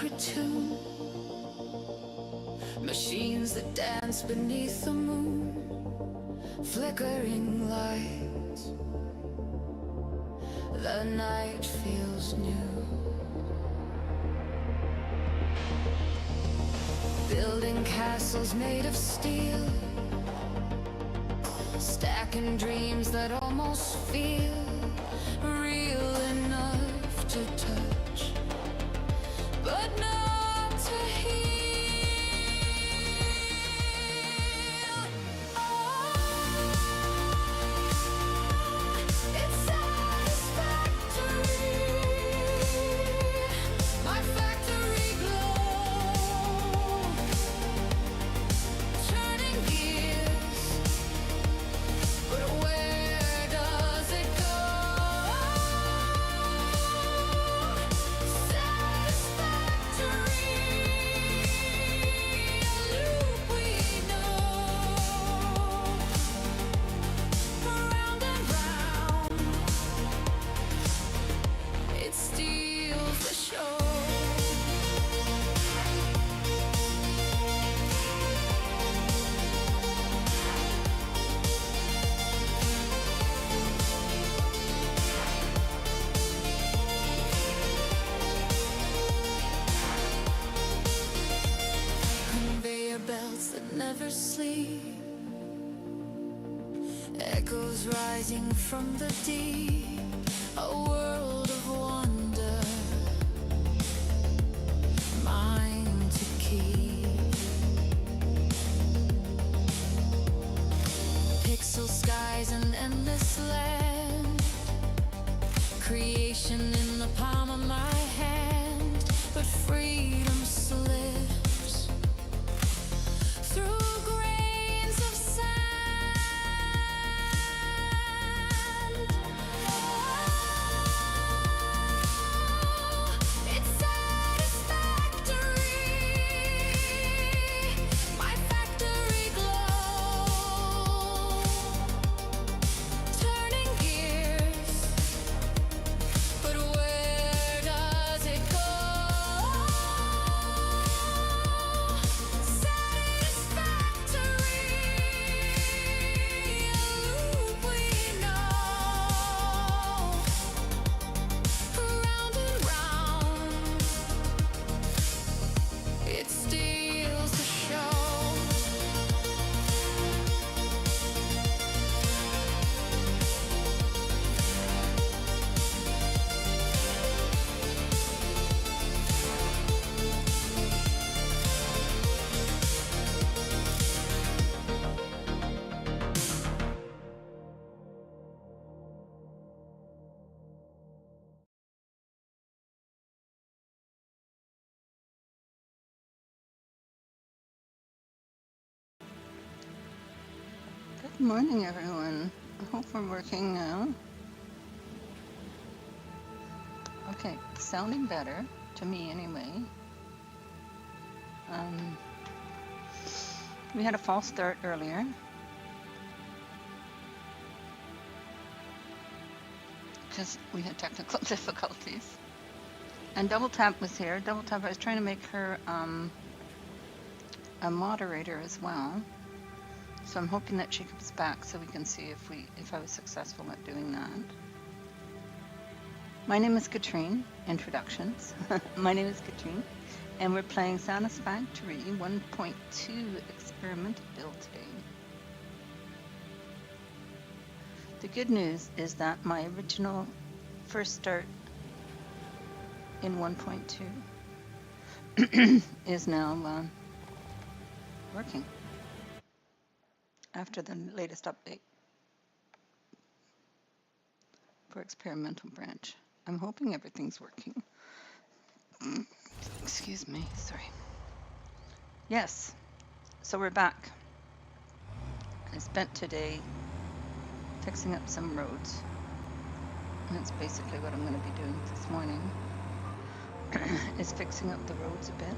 sacred tune, machines that dance beneath the moon, flickering lights. The night feels new. Building castles made of steel, stacking dreams that almost feel real enough to touch, but not to heal. Oh, it's satisfactory. My factory glow, turning gears, but where does it go? Satisfactory, a loop we know, round and round, it steals the show. Conveyor belts that never sleep, echoes rising from the deep, a world of wonder, mine to keep. Pixel skies and endless land, creation in the palm of my hand, but freedom slips through grains of sand. Oh, it's satisfactory. My factory glow, turning gears, but where does it go? Satisfactory, a loop we know, round and round, it steals the show. Good morning, everyone. I hope we're working now. Okay, sounding better, to me anyway. We had a false start earlier because we had technical difficulties. And Double Tap was here. Double Tap, I was trying to make her a moderator as well. So I'm hoping that she comes back so we can see if I was successful at doing that. My name is Catrien. Introductions. My name is Catrien, and we're playing Satisfactory 1.2 experimental build today. The good news is that my original first start in 1.2 is now working after the latest update for experimental branch. I'm hoping everything's working. Excuse me, sorry. Yes, so we're back. I spent today fixing up some roads. And that's basically what I'm going to be doing this morning, is fixing up the roads a bit.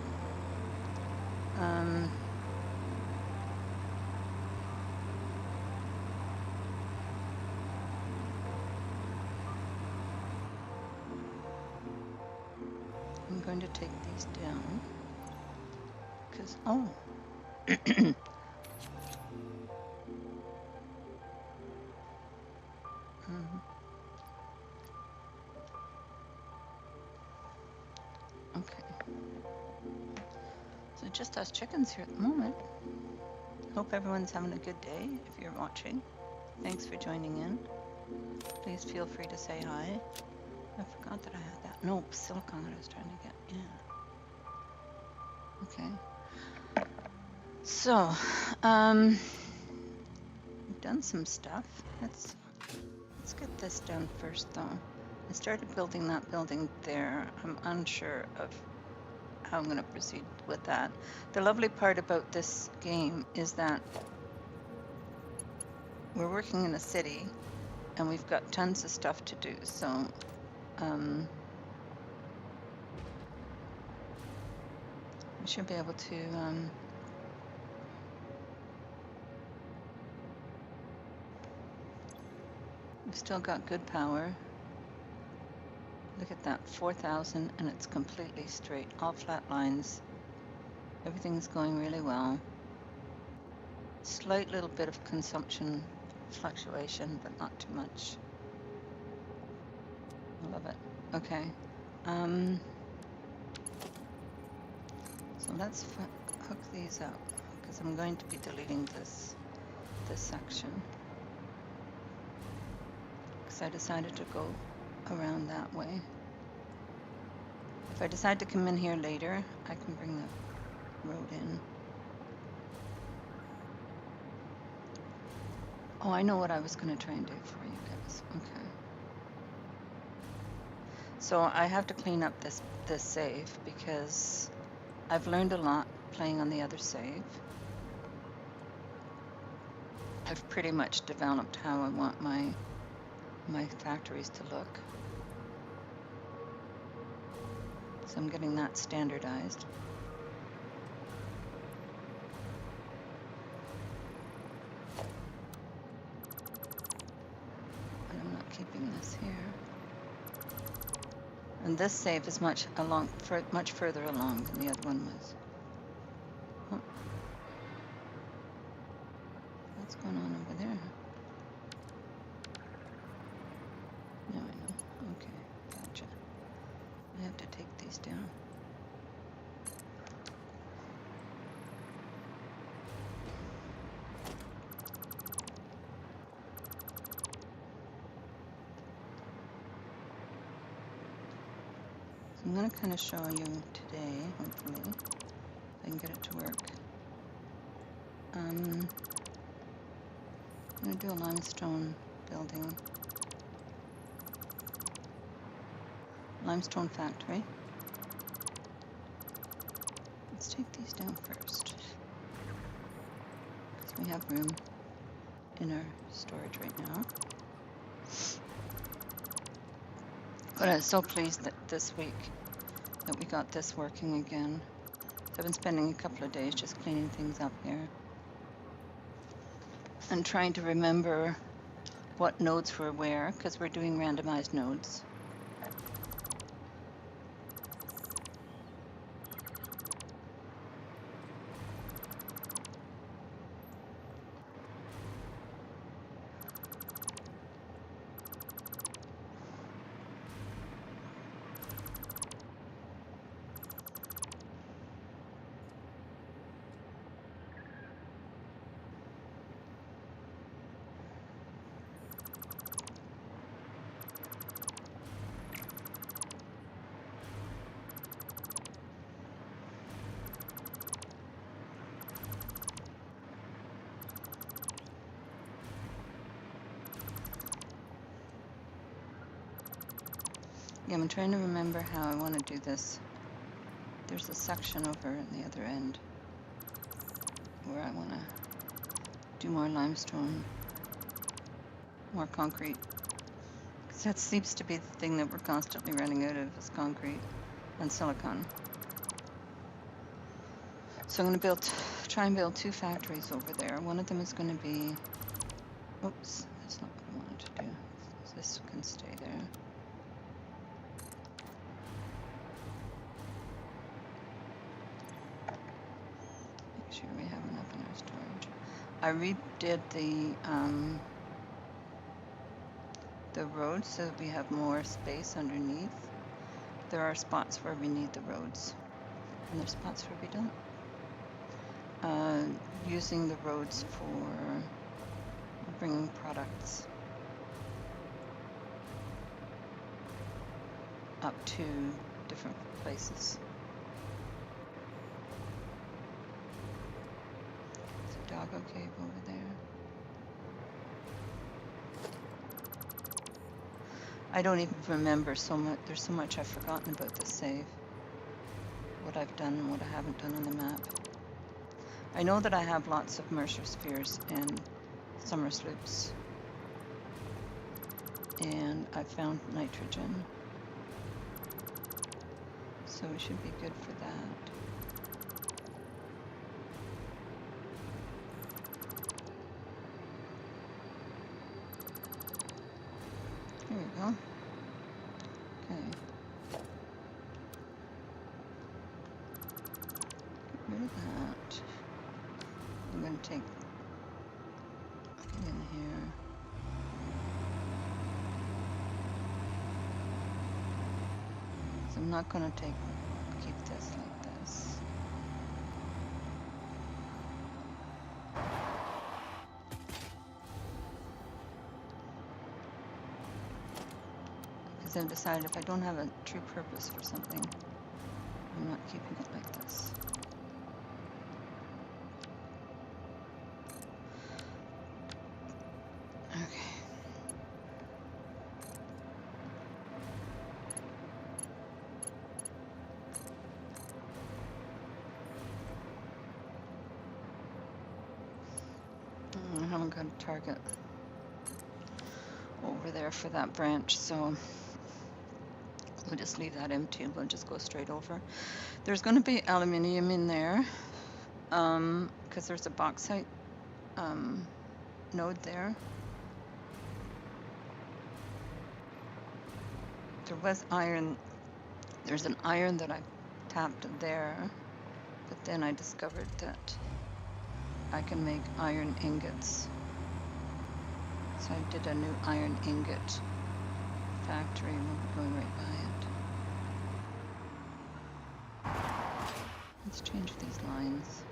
I'm going going to take these down because, oh, um, okay. So just us chickens here at the moment. Hope everyone's having a good day if you're watching. Thanks for joining in. Please feel free to say hi. I forgot that I had that. Nope, silicone that I was trying to get. Yeah. Okay. So, we've done some stuff. Let's get this done first, though. I started building that building there. I'm unsure of how I'm going to proceed with that. The lovely part about this game is that we're working in a city and we've got tons of stuff to do. So, we should be able to we've still got good power. Look at that, 4,000, and it's completely straight, all flat lines. Everything's going really well. Slight little bit of consumption fluctuation, but not too much. I love it. Okay. So let's hook these up, because I'm going to be deleting this section. Because I decided to go around that way. If I decide to come in here later, I can bring the road in. Oh, I know what I was going to try and do for you guys. Okay. So I have to clean up this save because I've learned a lot playing on the other save. I've pretty much developed how I want my factories to look. So I'm getting that standardized. But I'm not keeping this here. And this save is much further along than the other one was. Oh. What's going on over there? No, I know. Okay, gotcha. I have to take these down. So I'm going to kind of show you today, hopefully, if I can get it to work. I'm going to do a limestone building. Limestone factory. Let's take these down first, because we have room in our storage right now. But I was so pleased that this week that we got this working again. So I've been spending a couple of days just cleaning things up here and trying to remember what nodes were where, because we're doing randomized nodes. Yeah, I'm trying to remember how I want to do this. There's a section over at the other end where I want to do more limestone, more concrete. Because that seems to be the thing that we're constantly running out of, is concrete and silicon. So I'm going to try and build 2 factories over there. One of them is going to be, oops, that's not what I wanted to do. This can stay there. sure we have enough in our storage. I redid the roads so that we have more space underneath. There are spots where we need the roads, and there's spots where we don't. Using the roads for bringing products up to different places. Is a doggo cave over there? I don't even remember so much. There's so much I've forgotten about the save. What I've done and what I haven't done on the map. I know that I have lots of Mercer spheres and summer sloops. And I found nitrogen. So we should be good for that. Here we go. Okay. Get rid of that. I'm going to take it in here. So I'm not going to keep this like this. Because I've decided if I don't have a true purpose for something, I'm not keeping it like this. Okay. I haven't got a target over there for that branch, so we'll just leave that empty. We'll just go straight over. There's going to be aluminium in there because there's a bauxite node there. There was iron. There's an iron that I tapped there, but then I discovered that I can make iron ingots. So I did a new iron ingot factory and we'll be going right by it. Let's change these lines.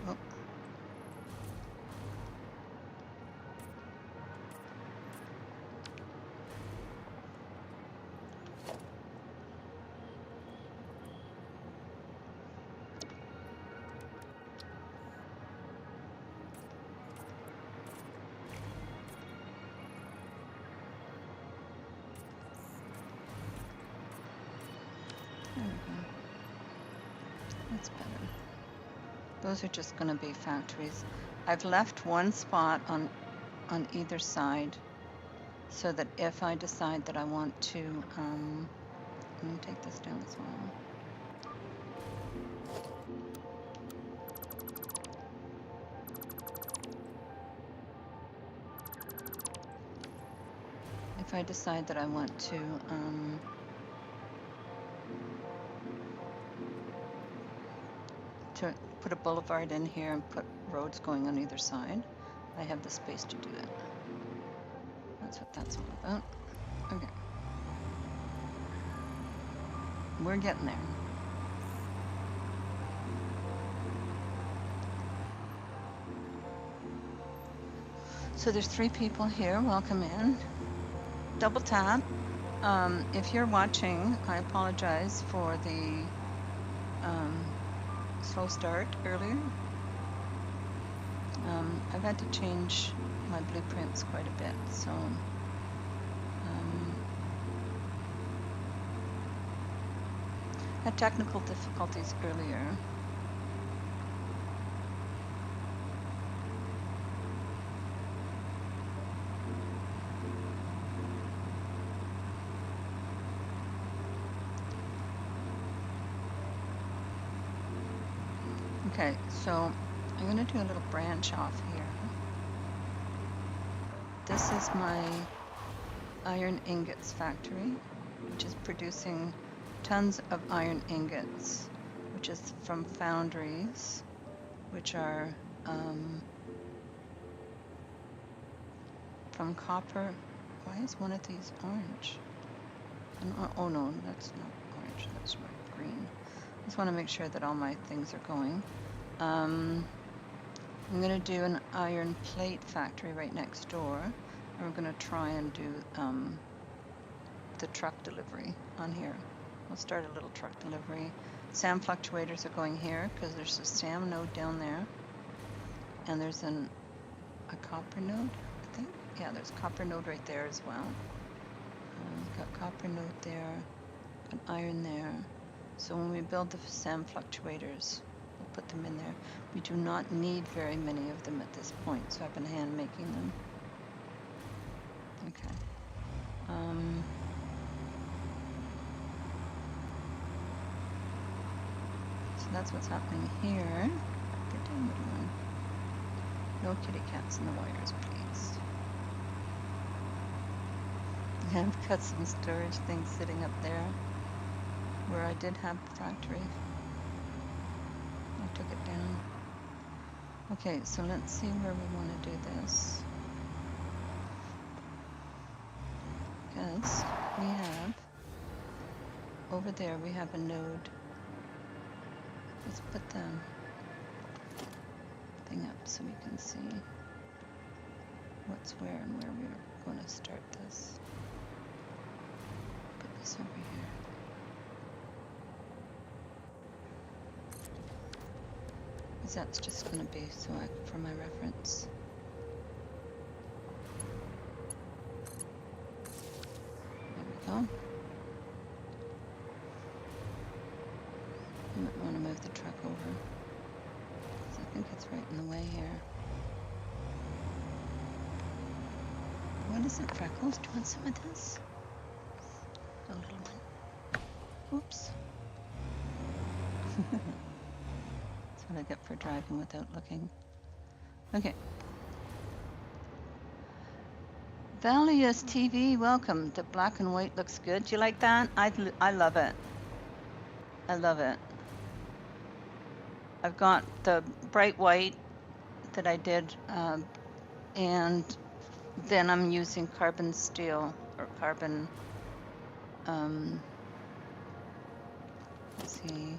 Oh. There we go. That's better. Those are just going to be factories. I've left one spot on either side so that if I decide that I want to, let me take this down as well. If I decide that I want to put a boulevard in here and put roads going on either side, I have the space to do it. That's what that's all about. Okay. We're getting there. So there's 3 people here. Welcome in. Double tap. If you're watching, I apologize for the slow start earlier. I've had to change my blueprints quite a bit, so had technical difficulties earlier. Okay, so I'm going to do a little branch off here. this is my iron ingots factory, which is producing tons of iron ingots, which is from foundries, which are from copper. Why is one of these orange? Oh no, that's not orange, that's green. I just want to make sure that all my things are going. I'm going to do an iron plate factory right next door. And we're going to try and do the truck delivery on here. We'll start a little truck delivery. SAM fluctuators are going here because there's a SAM node down there. And there's a copper node, I think. Yeah, there's a copper node right there as well. Got copper node there, got iron there. So when we build the SAM fluctuators, we'll put them in there. We do not need very many of them at this point, so I've been hand making them. Okay. So that's what's happening here. Get down, little one. No kitty cats in the wires, please. I've got some storage things sitting up there where I did have the factory. I took it down. Okay, so let's see where we want to do this. Because we have, over there we have a node. Let's put the thing up so we can see what's where and where we're going to start this. Put this over here. Because that's just going to be for my reference. There we go. You might want to move the truck over. Because I think it's right in the way here. What is it, Freckles? Do you want some of this? A little one. Oops. That's what I get for driving without looking. Okay. Valius TV, welcome. The black and white looks good. Do you like that? I love it. I love it. I've got the bright white that I did, and then I'm using carbon steel or carbon, let's see,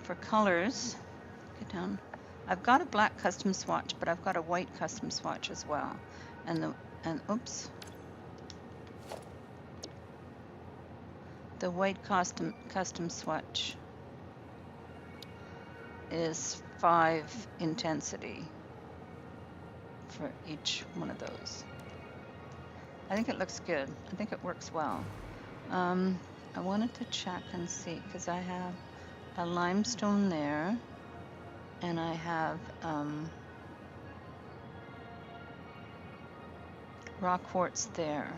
for colors, get down. I've got a black custom swatch, but I've got a white custom swatch as well. And oops. The white custom swatch is 5 intensity for each one of those. I think it looks good. I think it works well. I wanted to check and see because I have a limestone there and I have rock quartz there.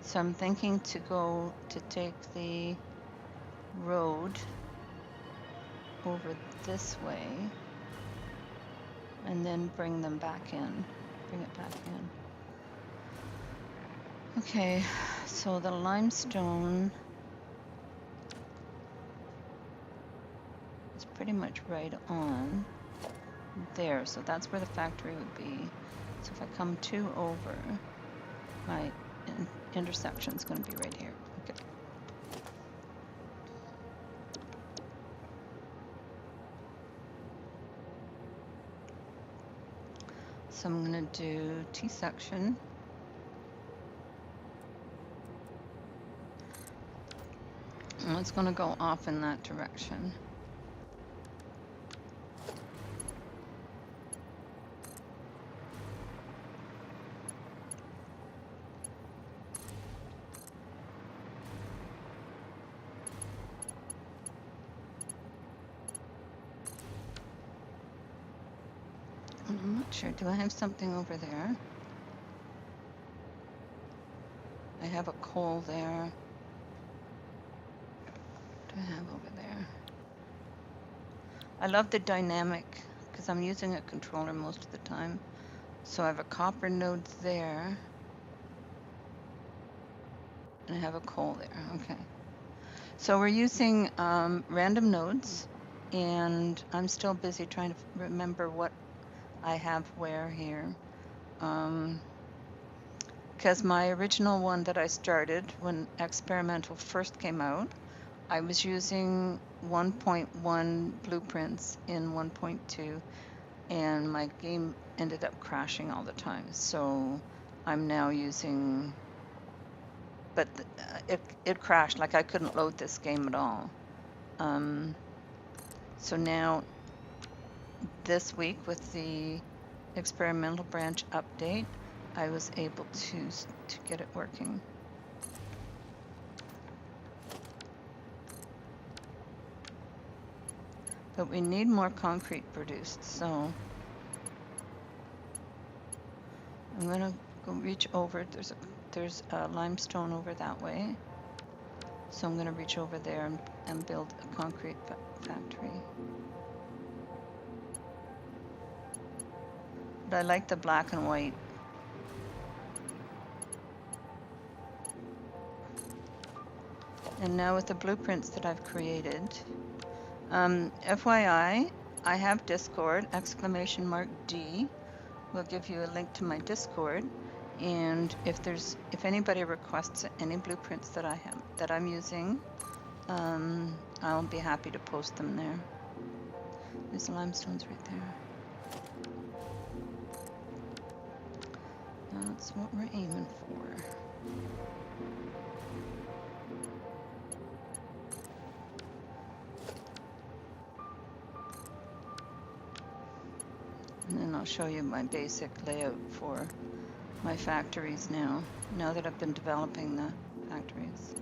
So I'm thinking to take the road over this way and then bring them back in. Bring it back in. Okay, so the limestone is pretty much right on there. So that's where the factory would be. So if I come 2 over, my intersection is going to be right here. Okay. So I'm going to do T-section. And it's going to go off in that direction. I'm not sure. Do I have something over there? I have a coal there. What do I have over there? I love the dynamic because I'm using a controller most of the time. So I have a copper node there, and I have a coal there. Okay. So we're using random nodes, and I'm still busy trying to remember what I have where here. Because my original one that I started when experimental first came out, I was using 1.1 blueprints in 1.2, and my game ended up crashing all the time. So I'm now using, but it crashed, like I couldn't load this game at all. So now this week with the experimental branch update, I was able to get it working. But we need more concrete produced, so I'm gonna go reach over. There's a limestone over that way, so I'm gonna reach over there and build a concrete factory. But I like the black and white. And now with the blueprints that I've created, FYI, I have Discord, !D. We'll give you a link to my Discord. And if anybody requests any blueprints that I'm using, I'll be happy to post them there. There's the limestones right there. That's what we're aiming for. And then I'll show you my basic layout for my factories now that I've been developing the factories.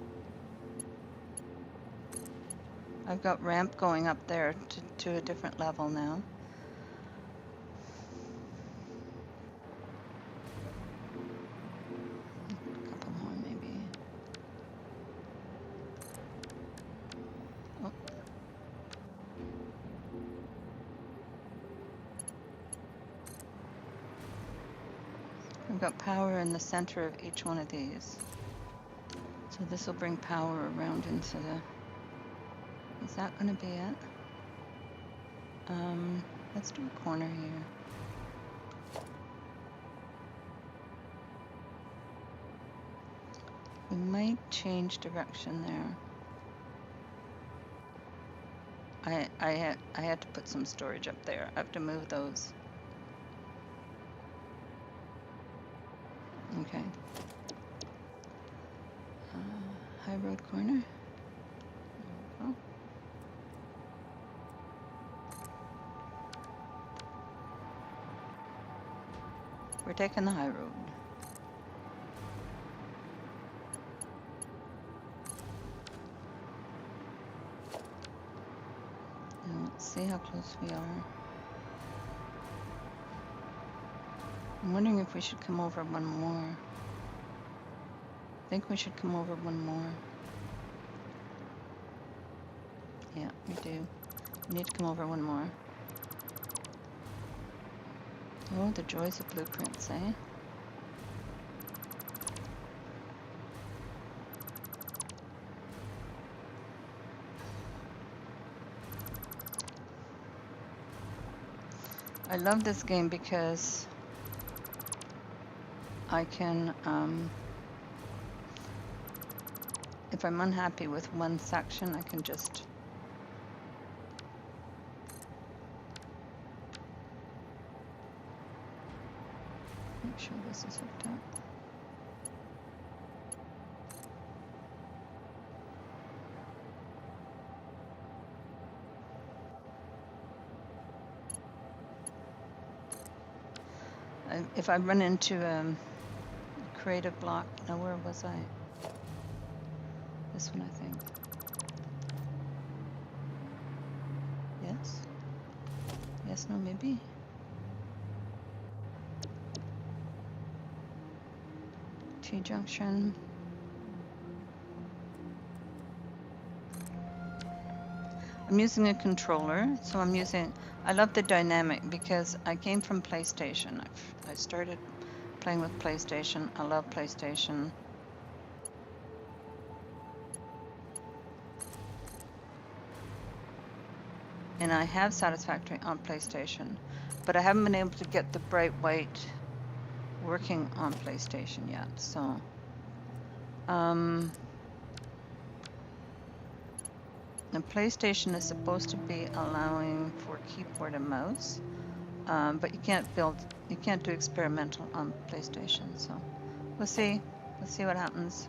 I've got ramp going up there to a different level now. A couple more maybe. Oh. I've got power in the center of each one of these. So this will bring power around into the... Is that going to be it? Let's do a corner here. We might change direction there. I had to put some storage up there. I have to move those. Okay. High road corner. There we go. We're taking the high road. Now let's see how close we are. I'm wondering if we should come over one more. I think we should come over one more. Yeah, we do. We need to come over one more. Oh, the joys of blueprints, eh? I love this game because I can, if I'm unhappy with one section, I can just make sure this is hooked up. If I run into a creative block, now where was I? This one, I think. Yes? Yes, no, maybe. T-junction. I'm using a controller, so I love the dynamic because I came from PlayStation. I started playing with PlayStation. I love PlayStation. And I have Satisfactory on PlayStation, but I haven't been able to get the bright white working on PlayStation yet. So, the PlayStation is supposed to be allowing for keyboard and mouse, but you can't do experimental on PlayStation. So, we'll see. Let's see what happens.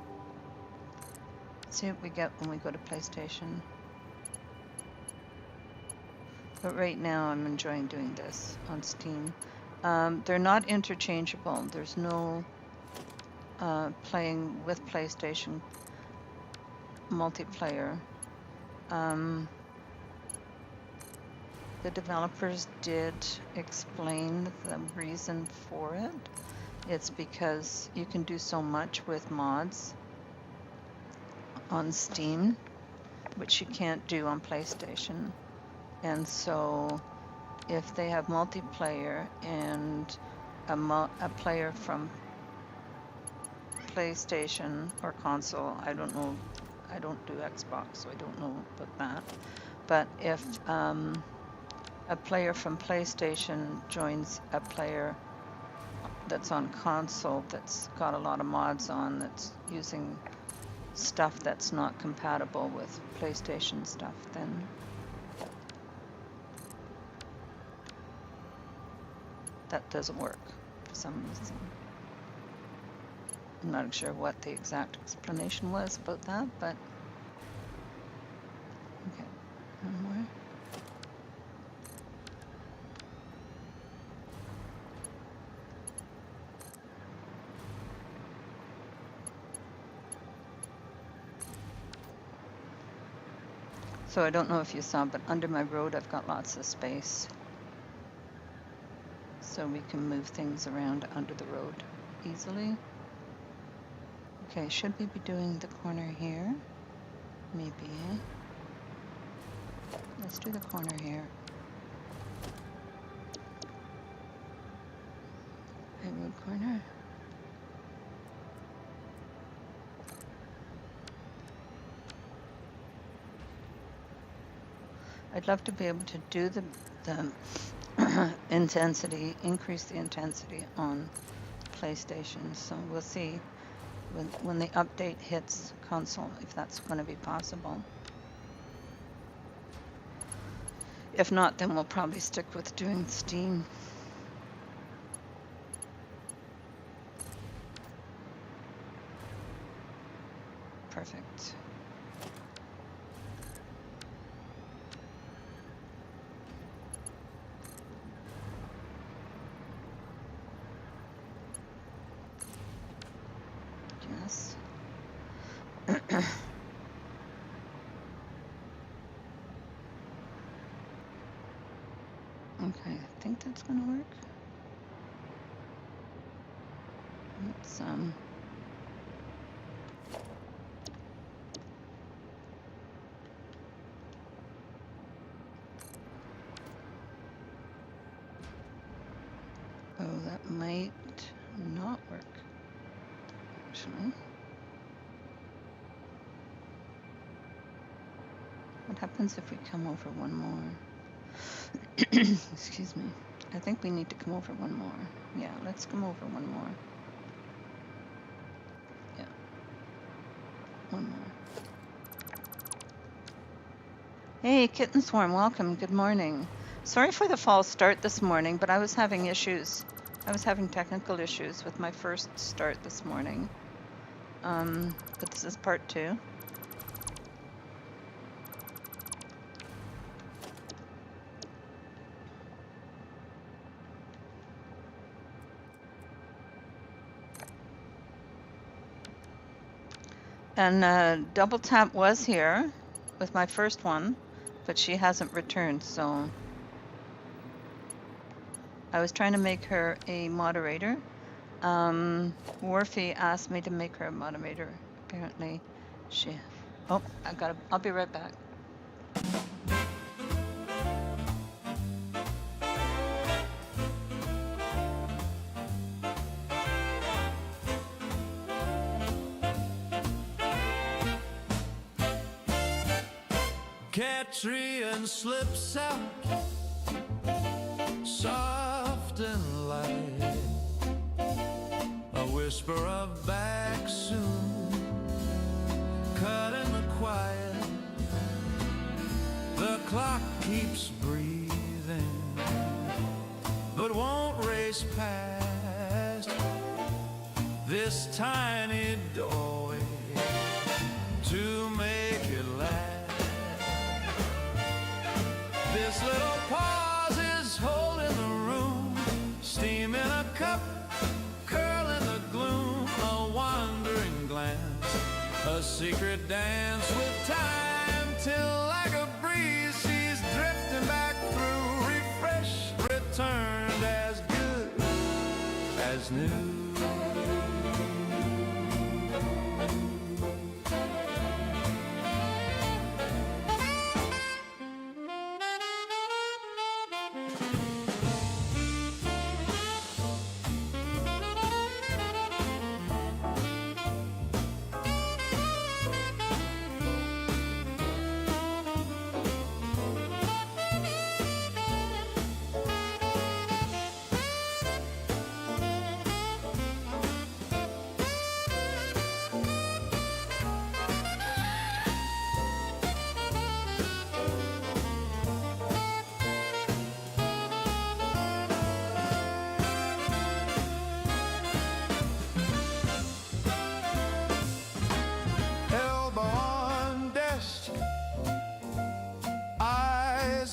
Let's see what we get when we go to PlayStation. But right now, I'm enjoying doing this on Steam. They're not interchangeable. There's no playing with PlayStation multiplayer. The developers did explain the reason for it. It's because you can do so much with mods on Steam, which you can't do on PlayStation. And so if they have multiplayer and a player from PlayStation or console, I don't know, I don't do Xbox, so I don't know about that. But if a player from PlayStation joins a player that's on console that's got a lot of mods on, that's using stuff that's not compatible with PlayStation stuff, then that doesn't work for some reason. I'm not sure what the exact explanation was about that, but okay, one more. So I don't know if you saw, but under my road I've got lots of space. So we can move things around under the road easily. Okay, should we be doing the corner here? Maybe. Let's do the corner here. High road corner. I'd love to be able to do the intensity, increase the intensity on PlayStation. So we'll see when the update hits console if that's going to be possible. If not, then we'll probably stick with doing Steam. Perfect. Yes. Okay, I think that's gonna work. Let's oh, that might not work, actually. What happens if we come over one more? Excuse me. I think we need to come over one more. Yeah, let's come over one more. Yeah. One more. Hey, Kitten Swarm, welcome. Good morning. Sorry for the false start this morning, but I was having issues. I was having technical issues with my first start this morning. But this is part 2. And Double Tap was here with my first one, but she hasn't returned, so I was trying to make her a moderator. Worfy asked me to make her a moderator. Apparently she... Oh, I'll be right back. Catrien slips out, soft and light, a whisper of back soon, cut in the quiet. The clock keeps breathing, but won't race past this tiny doorway to make it last. This little pause is holding the room, steam in a cup, curl in the gloom, a wandering glance, a secret dance with time, till like a breeze she's drifting back through, refreshed, returned as good as new.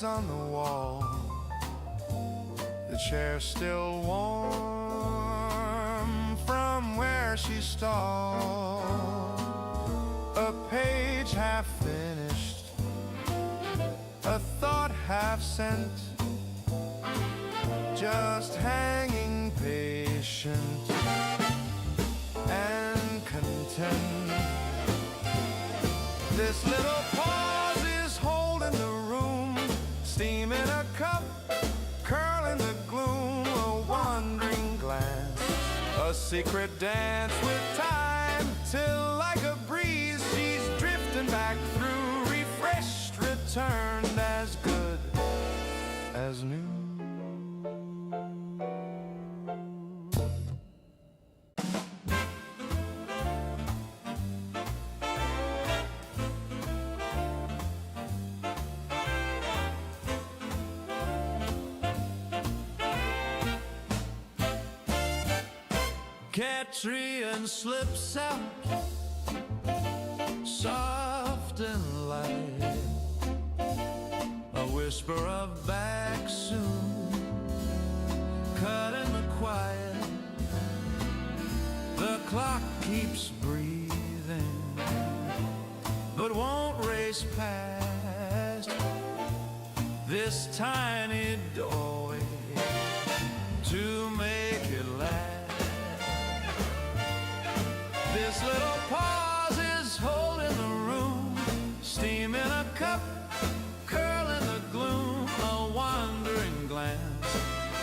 On the wall, the chair still warm from where she stalled, a page half finished, a thought half sent, just hanging patient and content. This little pause is holding the room, steam in a cup, curl in the gloom, a wandering glance, a secret dance with time, till like a breeze she's drifting back through, refreshed, returned as good as new. Catrien slips out, soft and light, a whisper of back soon, cut in the quiet. The clock keeps breathing, but won't race past this tiny doorway to make it last. This little pause is holding the room, steam in a cup, curl in the gloom, a wandering glance,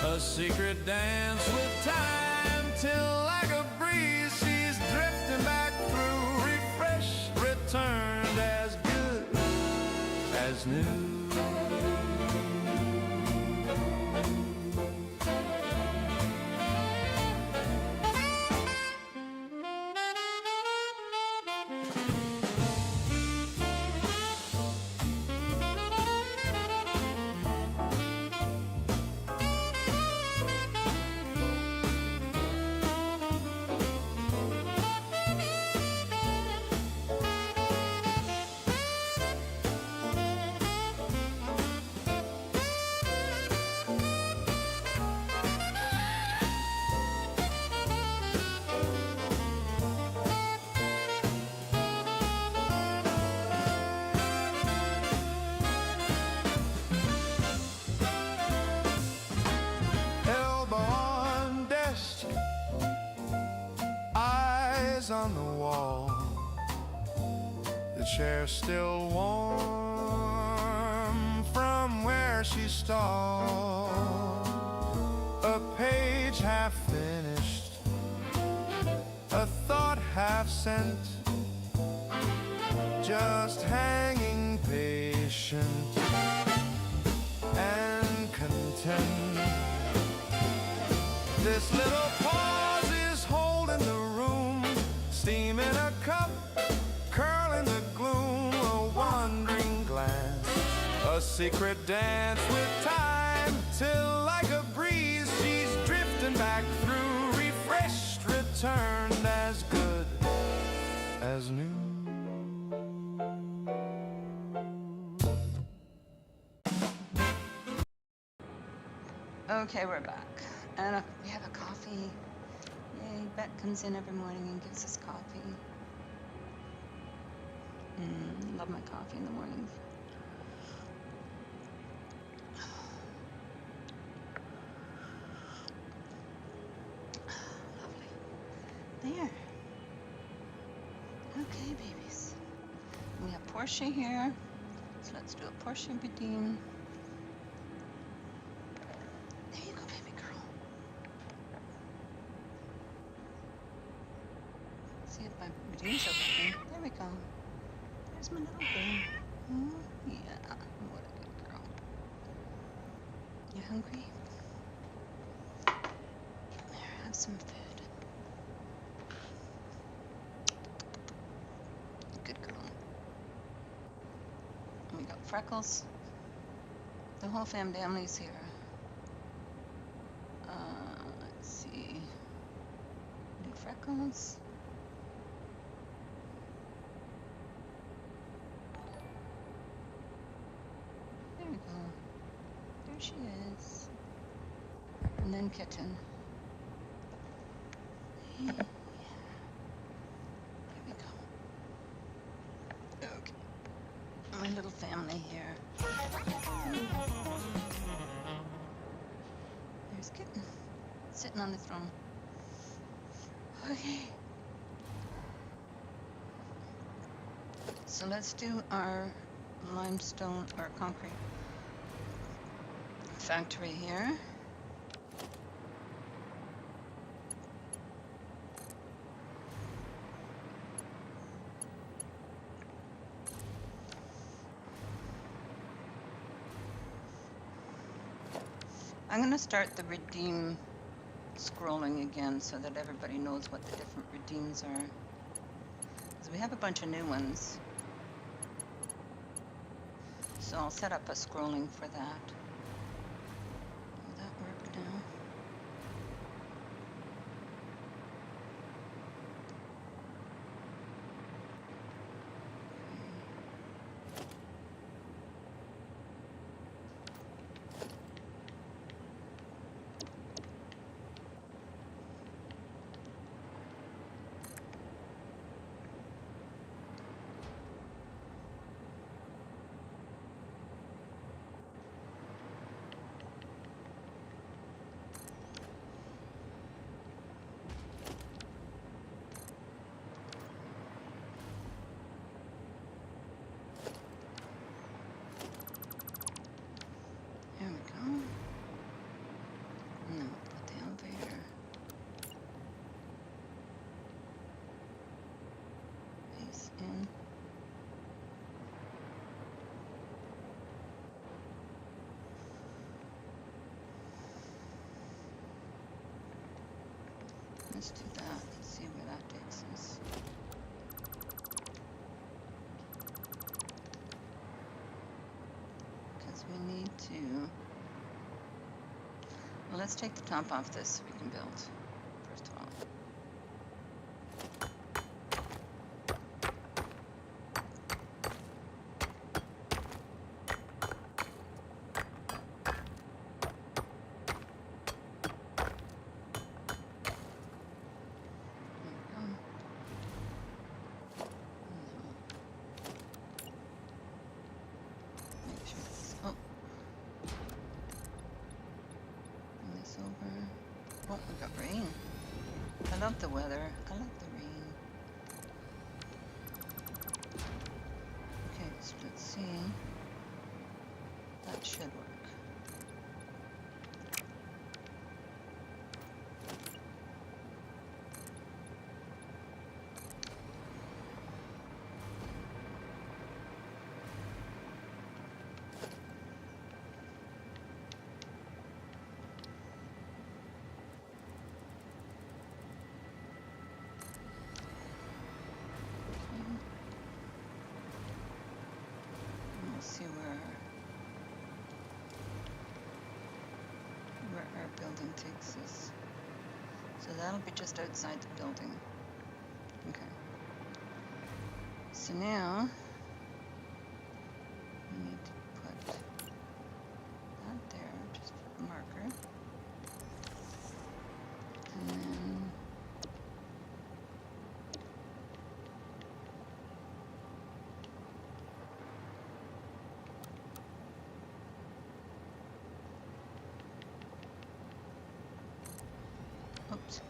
a secret dance with time, till like a breeze she's drifting back through, refreshed, returned as good as new. On the wall, the chair still warm from where she stalled, a page half finished, a thought half sent, just hanging page patient and content. This little pause is holding the room, steam in a cup, curl in the gloom, a wandering glance, a secret dance with time, till like a breeze she's drifting back through, refreshed, returned, as good as new. Okay, we're back. And we have a coffee. Yay, Bet comes in every morning and gives us coffee. Love my coffee in the mornings. Lovely. There. Okay, babies. We have Portia here. So let's do a Portia redeem. There you go, baby girl. See if my redeems are working. There we go. There's my little thing. Oh, yeah. What a good girl. You hungry? There, have some food. Good girl. And we got Freckles. The whole family's here. Let's see. Do Freckles. There we go. There she is. And then Kitten. Yeah. There we go. Okay. My little family here. There's Kitten. Sitting on the throne. Okay. So let's do our limestone or concrete factory here. I'm going to start the redeem scrolling again so that everybody knows what the different redeems are. Because we have a bunch of new ones. So I'll set up a scrolling for that. Will that work now? There we go. No, put the elevator. Face in. Let's do that. Let's see where that takes us. Because we need to. Well, let's take the top off this so we can build. First of all. Make sure this. Oh. Bring this over. Oh, we got rain. I love the weather. I love the rain. Okay, so let's see. That should work. takes us. So that'll be just outside the building. Okay. So now we need to put that there, just for the marker. And then oops.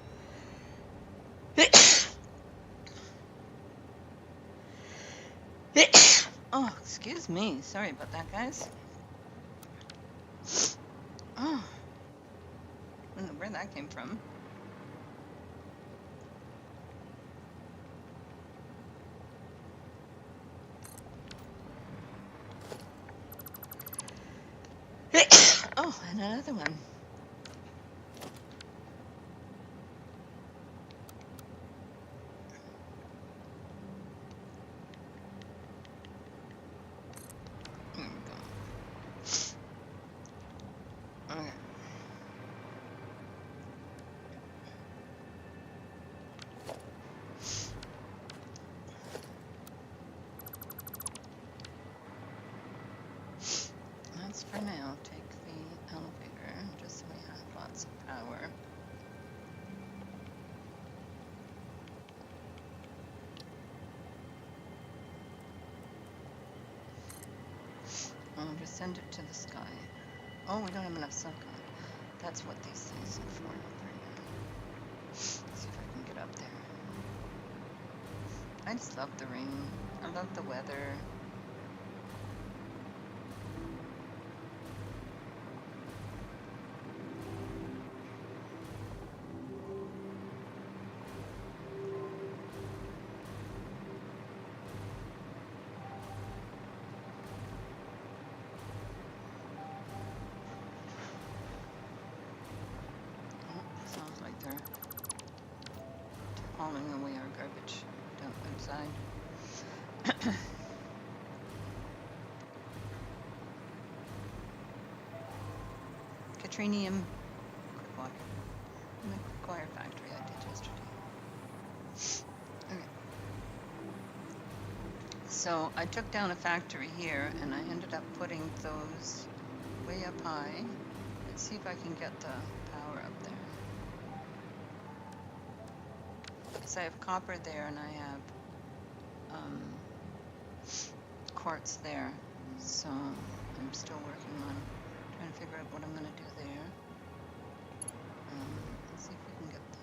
Oh, excuse me. Sorry about that, guys. Oh, I don't know where that came from. Oh, and another one. There we go. Okay. That's for now. Take the elevator, just so we have lots of power. I'll just send it to the sky. Oh, we don't have enough silicon. That's what these things are for. See if I can get up there. I just love the rain. I love the weather. Sounds like they're hauling away our garbage down outside. Catrien quick water. In the quick wire factory I did yesterday. Okay. So I took down a factory here and I ended up putting those way up high. Let's see if I can get the power up there. So I have copper there and I have quartz there. So I'm still working on trying to figure out what I'm going to do there. Let's see if we can get the...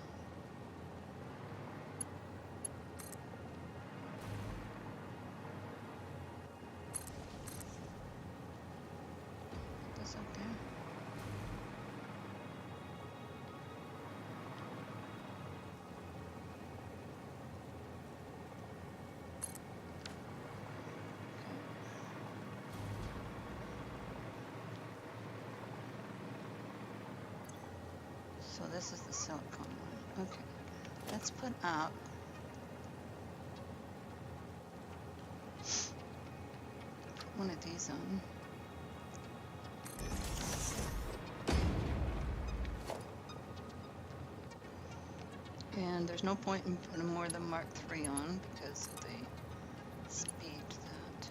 Get this up there. So this is the silicon one. Okay. Let's put up one of these on. And there's no point in putting more than Mark III on because of the speed that.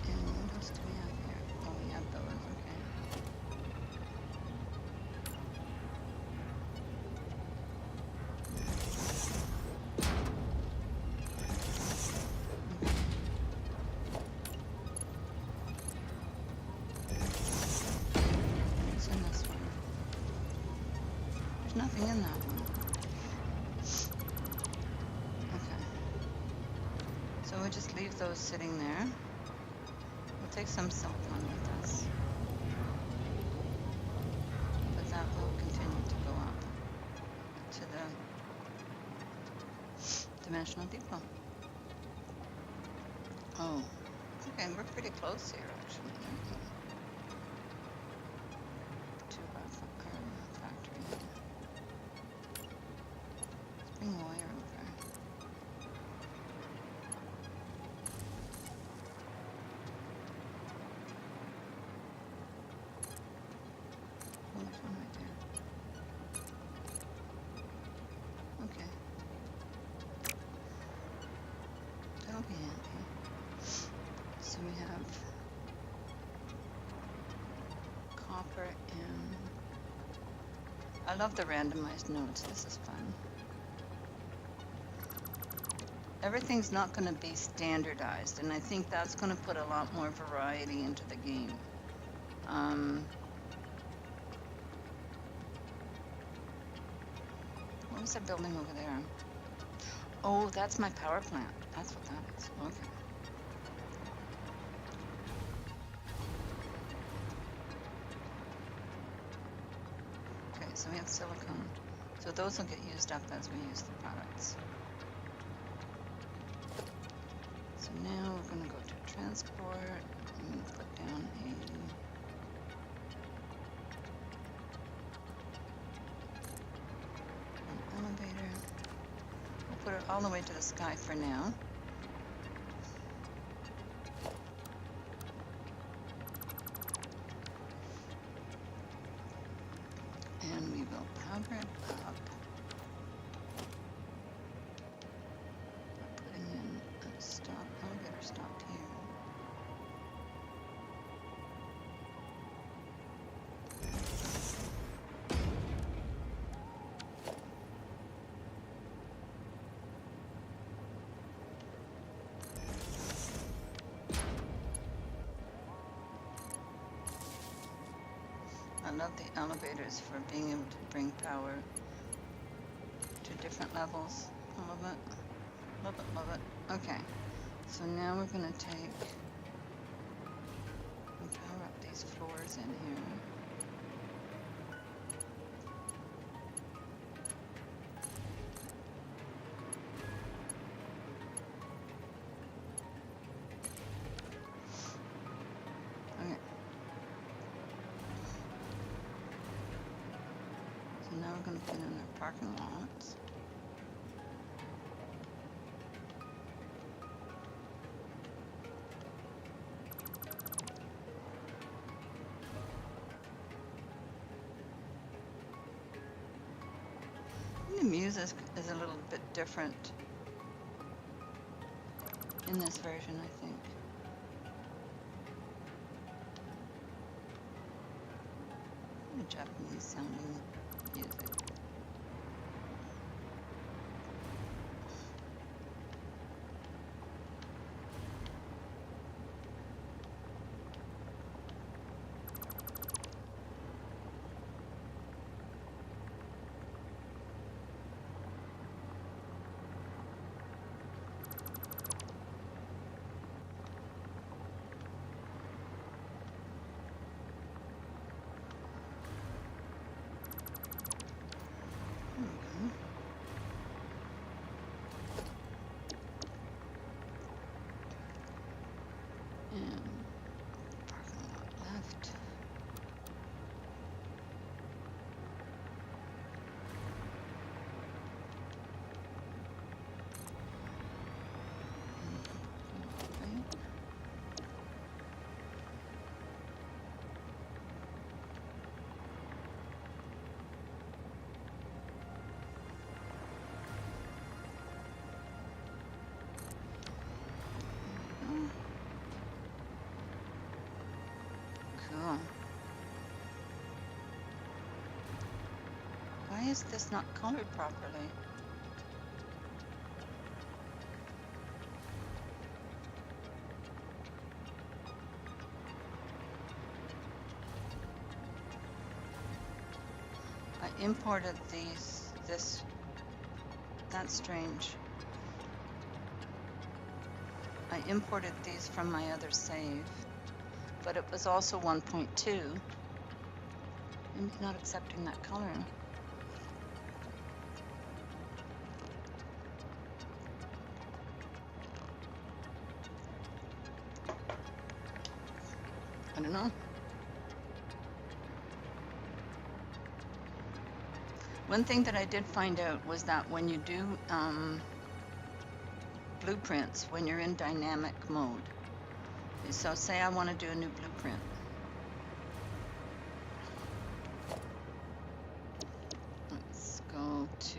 And what else do we have here? Oh, we have those. Okay. What's in this one? There's nothing in that one. Okay. So we'll just leave those sitting there. We'll take some silicon with us. But that will continue to go up to the dimensional depot. Oh, okay, we're pretty close here actually. To our factory. Let's bring the wire over. love the randomized nodes. This is fun. Everything's not going to be standardized, and I think that's going to put a lot more variety into the game. What was that building over there? Oh, that's my power plant. That's what that is. Okay. Okay, so we have silicone. So those will get used up as we use the products. So now we're going to go to transport and put down an elevator. We'll put it all the way to the sky for now. And we will power it up. Putting in a stop, elevator stopped here. I love the elevators for being able to bring power to different levels. I love it. Love it, love it. Okay. So now we're going to take and power up these floors in here. Okay. So now we're going to put in our parking lots. The music is a little bit different in this version, I think. Japanese sounding music. Parking lot left. Right. Cool. Why is this not colored properly? I imported that's strange. I imported these from my other save, but it was also 1.2. Maybe not accepting that color. I don't know. One thing that I did find out was that when you do blueprints, when you're in dynamic mode, so say I want to do a new blueprint. Let's go to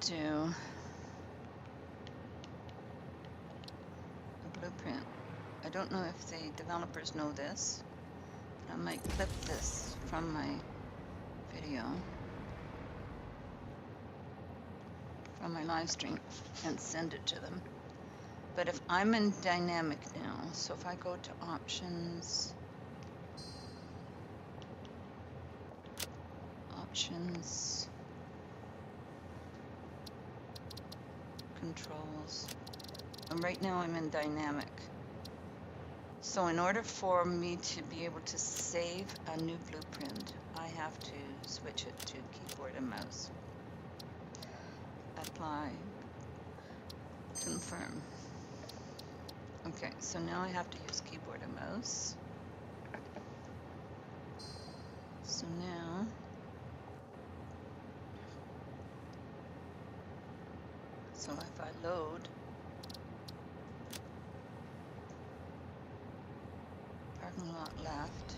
do a blueprint. I don't know if the developers know this. I might clip this from my video, from my live stream, and send it to them. But if I'm in dynamic now, so if I go to options, controls, and right now I'm in dynamic. So in order for me to be able to save a new blueprint, I have to switch it to keyboard and mouse. Apply, confirm. Okay, so now I have to use keyboard and mouse. So now, so if I load, parking lot left,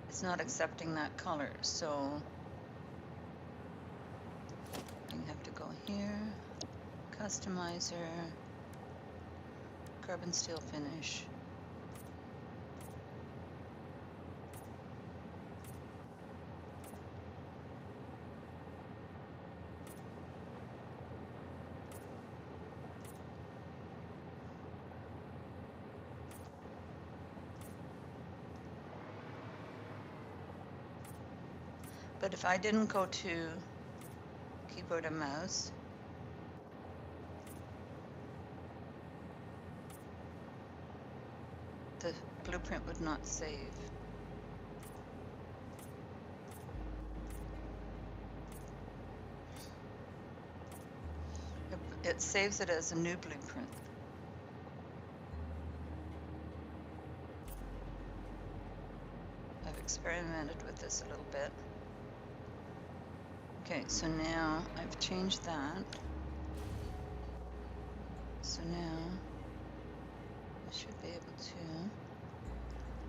it's not accepting that color, so I have to go here, customizer, carbon steel finish. But if I didn't go to keyboard and mouse, the blueprint would not save. It saves it as a new blueprint. I've experimented with this a little bit. Okay, so now I've changed that. So now I should be able to,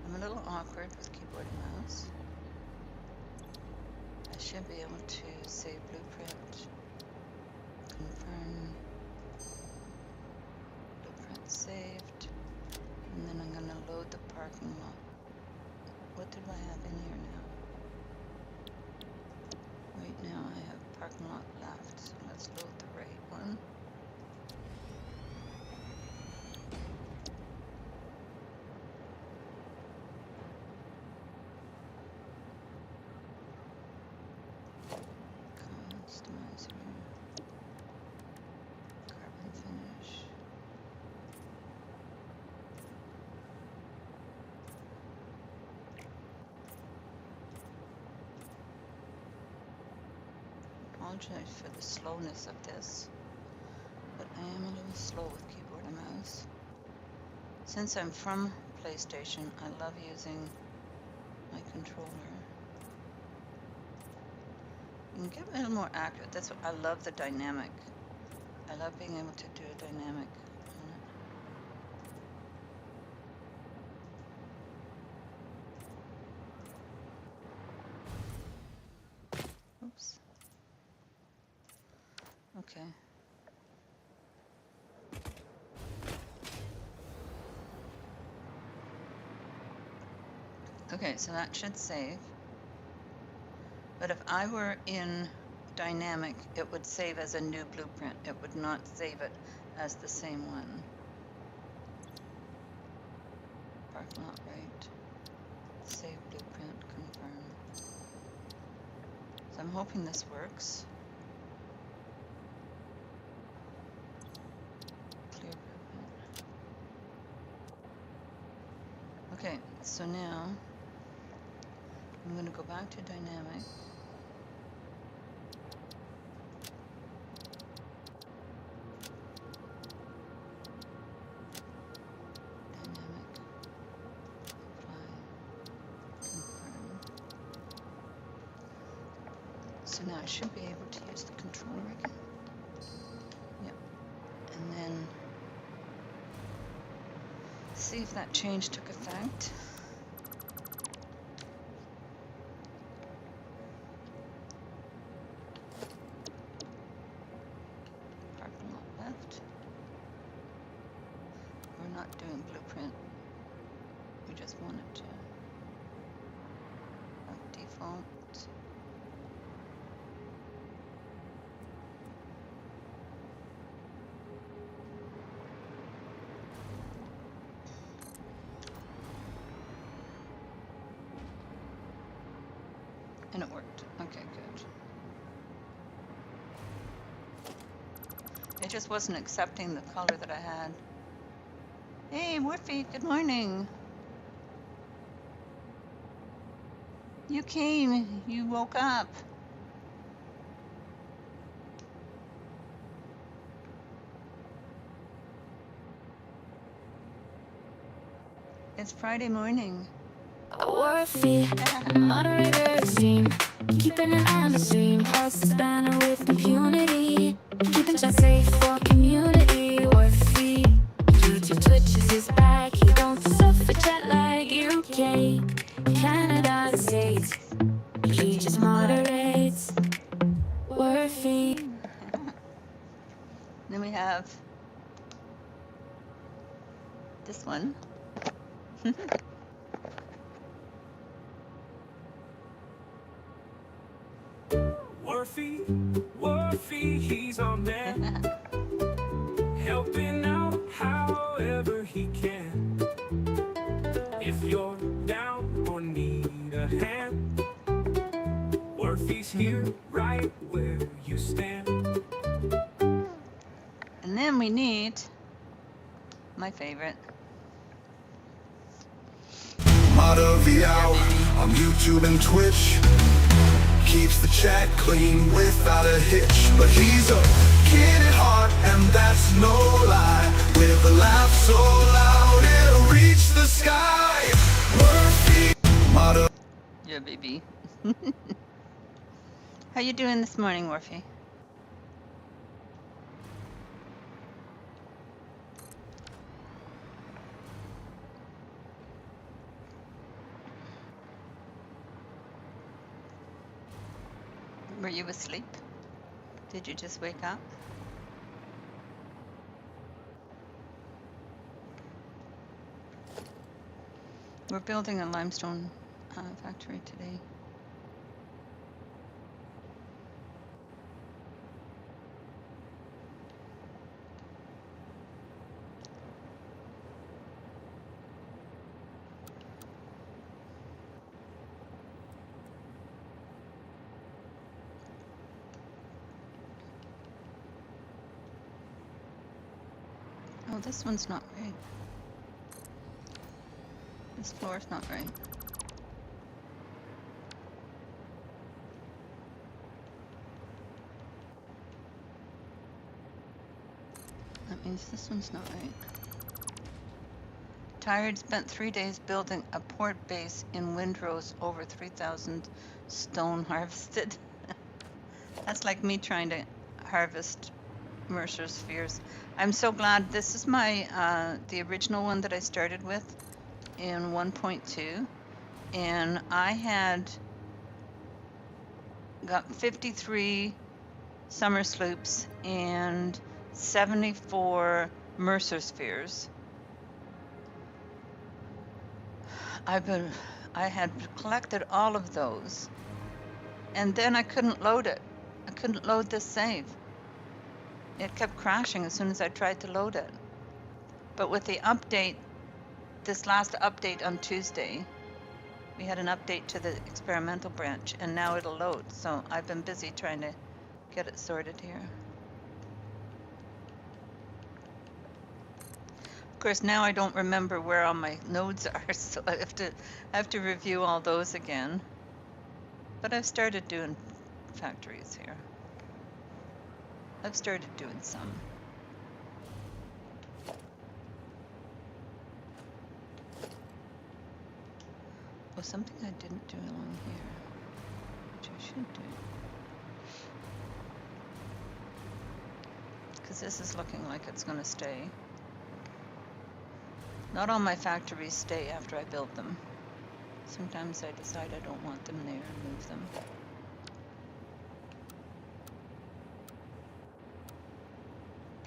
I'm a little awkward with keyboard and mouse. I should be able to save blueprint, confirm, blueprint saved, and then I'm going to load the parking lot. What did I have in here now? Right now I have parking lot left, so let's load the right one. Customizer, carbon finish. Apologize for the slowness of this, but I am a little slow with keyboard and mouse. Since I'm from PlayStation, I love using my controller. You can get a little more accurate. That's what I love, the dynamic. I love being able to do a dynamic on it. Oops. Okay. Okay, so that should save. But if I were in dynamic, it would save as a new blueprint. It would not save it as the same one. Parking lot right. Save blueprint, confirm. So I'm hoping this works. Clear blueprint. Okay, so now I'm going to go back to dynamic. So now I should be able to use the controller again. Yep. And then see if that change took effect. And it worked. Okay, good. It just wasn't accepting the color that I had. Hey, Morphe, good morning. You came, you woke up. It's Friday morning. Worthy, moderator scene, keeping an eye on the scene, pulse the spanner with impunity, keeping chat safe for community. Worthy, YouTube twitches his back, he don't suffer jet lag. UK, Canada, the States, he just moderates. Worthy. Then we have this one. Worthy, he's our man, helping out however he can. If you're down or need a hand, Worthy's here right where you stand. And then we need my favorite. Motto the hour on YouTube and Twitch. Keeps the chat clean without a hitch. But he's a kid at heart, and that's no lie. With a laugh so loud it'll reach the sky. Murphy, motto. Yeah, baby. How you doing this morning, Morphe? Were you asleep? Did you just wake up? We're building a limestone factory today. Oh, this one's not right. This floor's not right. That means this one's not right. Tired, spent 3 days building a port base in Windrose, over 3,000 stone harvested. That's like me trying to harvest Mercer spheres. I'm so glad this is my the original one that I started with in 1.2, and I had got 53 summer sloops and 74 Mercer spheres. I had collected all of those, and then I couldn't load it. I couldn't load this save. It kept crashing as soon as I tried to load it. But with the update, this last update on Tuesday, we had an update to the experimental branch, and now it'll load. So I've been busy trying to get it sorted here. Of course, now I don't remember where all my nodes are, so I have to review all those again. But I've started doing factories here. I've started doing some. Oh, something I didn't do along here, which I should do. Because this is looking like it's going to stay. Not all my factories stay after I build them. Sometimes I decide I don't want them there and move them.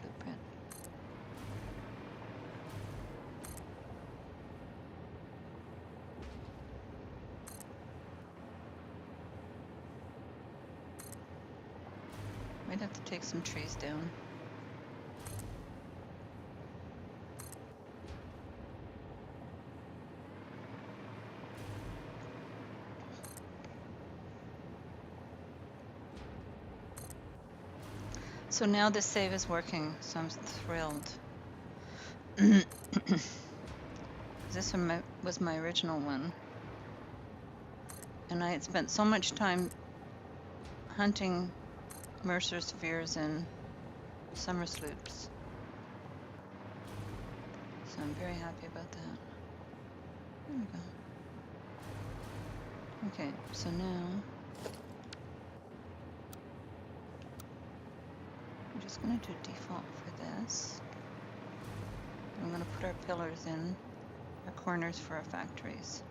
Blueprint. Might have to take some trees down. So now this save is working, so I'm thrilled. This one was my original one. And I had spent so much time hunting Mercer spheres and summer sloops. So I'm very happy about that. There we go. Okay, so now I'm just going to do default for this. I'm going to put our pillars in, our corners for our factories.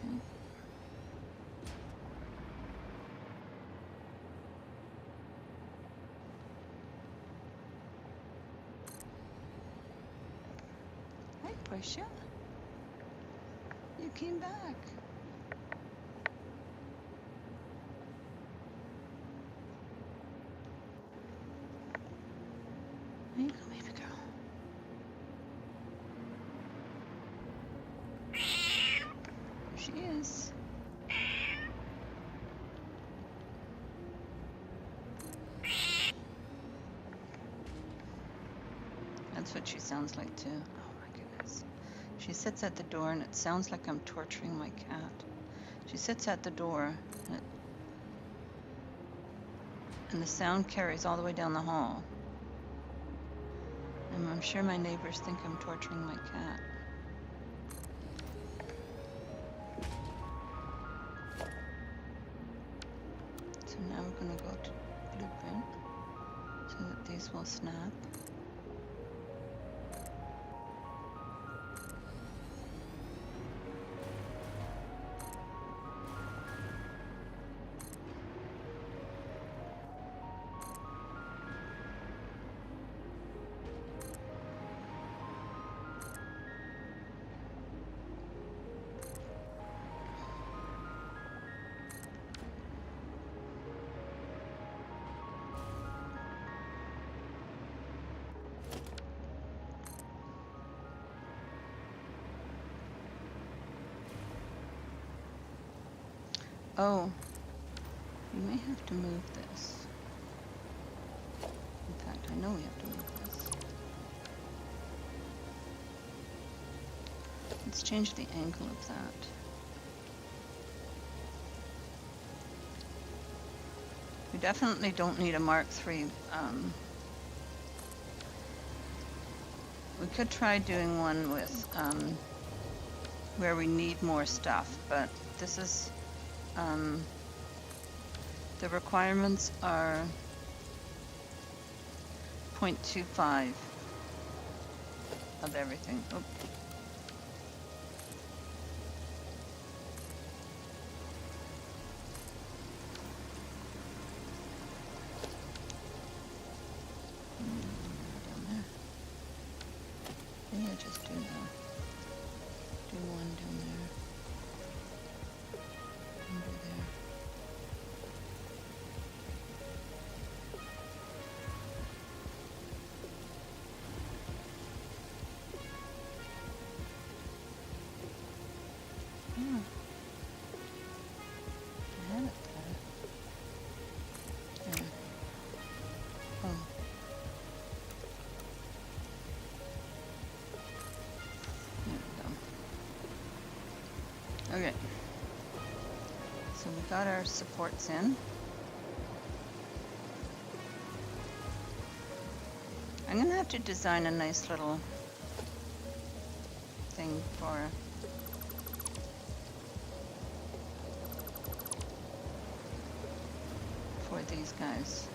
Okay. Hi, Portia. You came back. There you go, baby girl. There she is. That's what she sounds like too. Oh my goodness. She sits at the door and it sounds like I'm torturing my cat. She sits at the door and the sound carries all the way down the hall. And I'm sure my neighbors think I'm torturing my cat. So now we're going to go to blueprint so that these will snap. Oh, we may have to move this. In fact, I know we have to move this. Let's change the angle of that. We definitely don't need a Mark III. We could try doing one with where we need more stuff, but this is the requirements are 0.25 of everything. Oh. Down there. Maybe I just do one down there. Under there. Hmm. I had it there. There. Oh. There we go. Okay. So we got our supports in. I'm gonna have to design a nice little thing for these guys.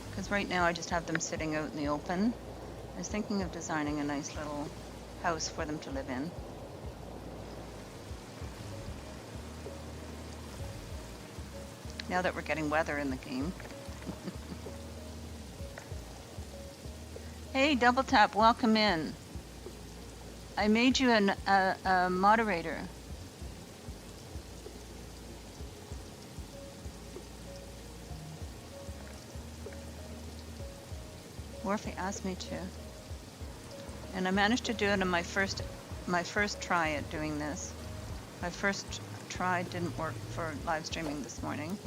Because right now I just have them sitting out in the open. I was thinking of designing a nice little house for them to live in. Now that we're getting weather in the game. Hey, Double Tap, welcome in. I made you a moderator. Morphe asked me to. And I managed to do it on my first try at doing this. My first try didn't work for live streaming this morning.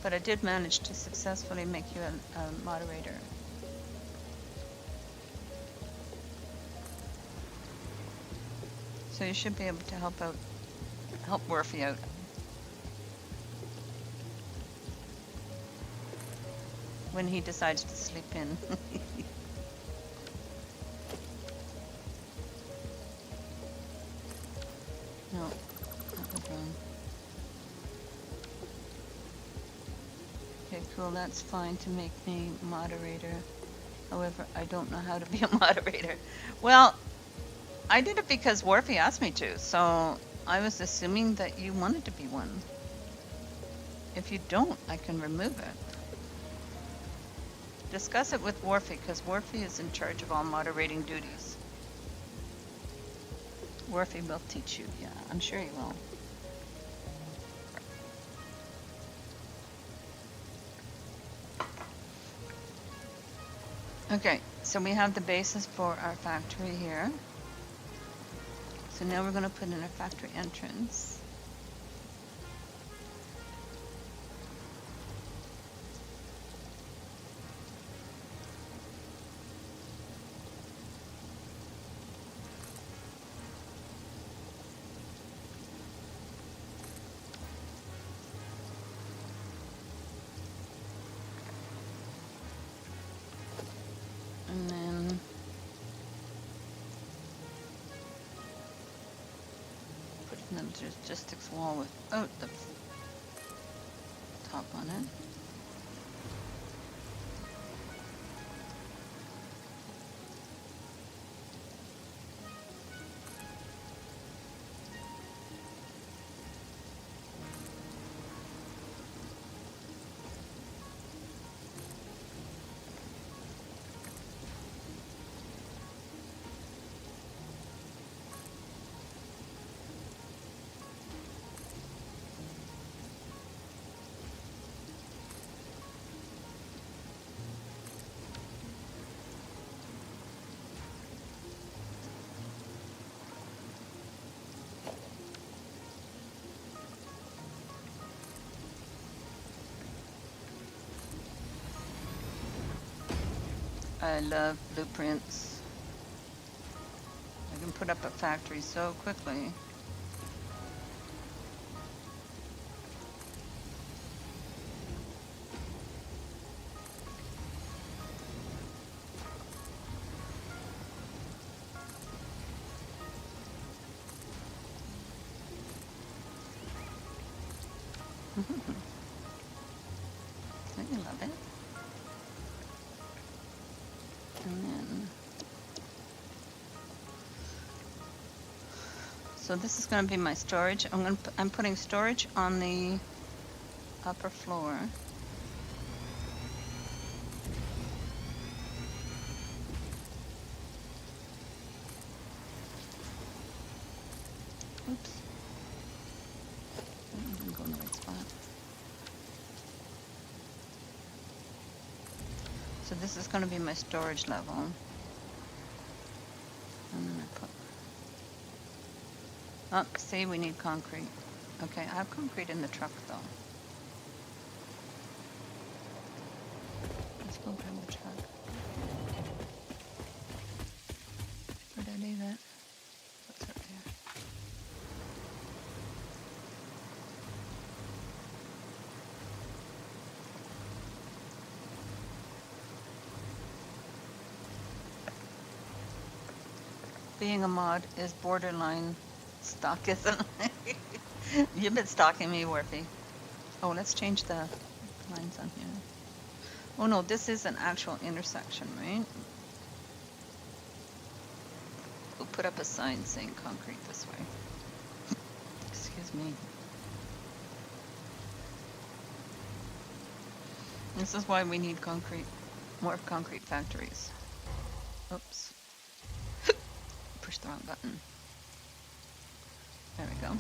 But I did manage to successfully make you a moderator. So you should be able to help Worfy out. When he decides to sleep in. No, that was wrong. Okay, cool, that's fine to make me moderator. However, I don't know how to be a moderator. Well, I did it because Worfy asked me to, so I was assuming that you wanted to be one. If you don't, I can remove it. Discuss it with Worfy, because Worfy is in charge of all moderating duties. Worfy will teach you, yeah, I'm sure he will. Okay, so we have the basis for our factory here. So now we're going to put in a factory entrance. And then put in the logistics wall without the top on it. I love blueprints. I can put up a factory so quickly. Don't you love it? And then, so this is going to be my storage. I'm putting storage on the upper floor. Oops. I didn't go in the right spot. So this is going to be my storage level. And then I put... Oh, see, we need concrete. Okay, I have concrete in the truck though. Let's go grab the truck. Where did I leave it? What's up here? Being a mod is borderline stalk, isn't it? You've been stalking me, Worfy. Oh, let's change the lines on here. Oh no, this is an actual intersection, right? We'll put up a sign saying concrete this way. Excuse me. This is why we need concrete, more concrete factories. Oops. Push the wrong button. There we go.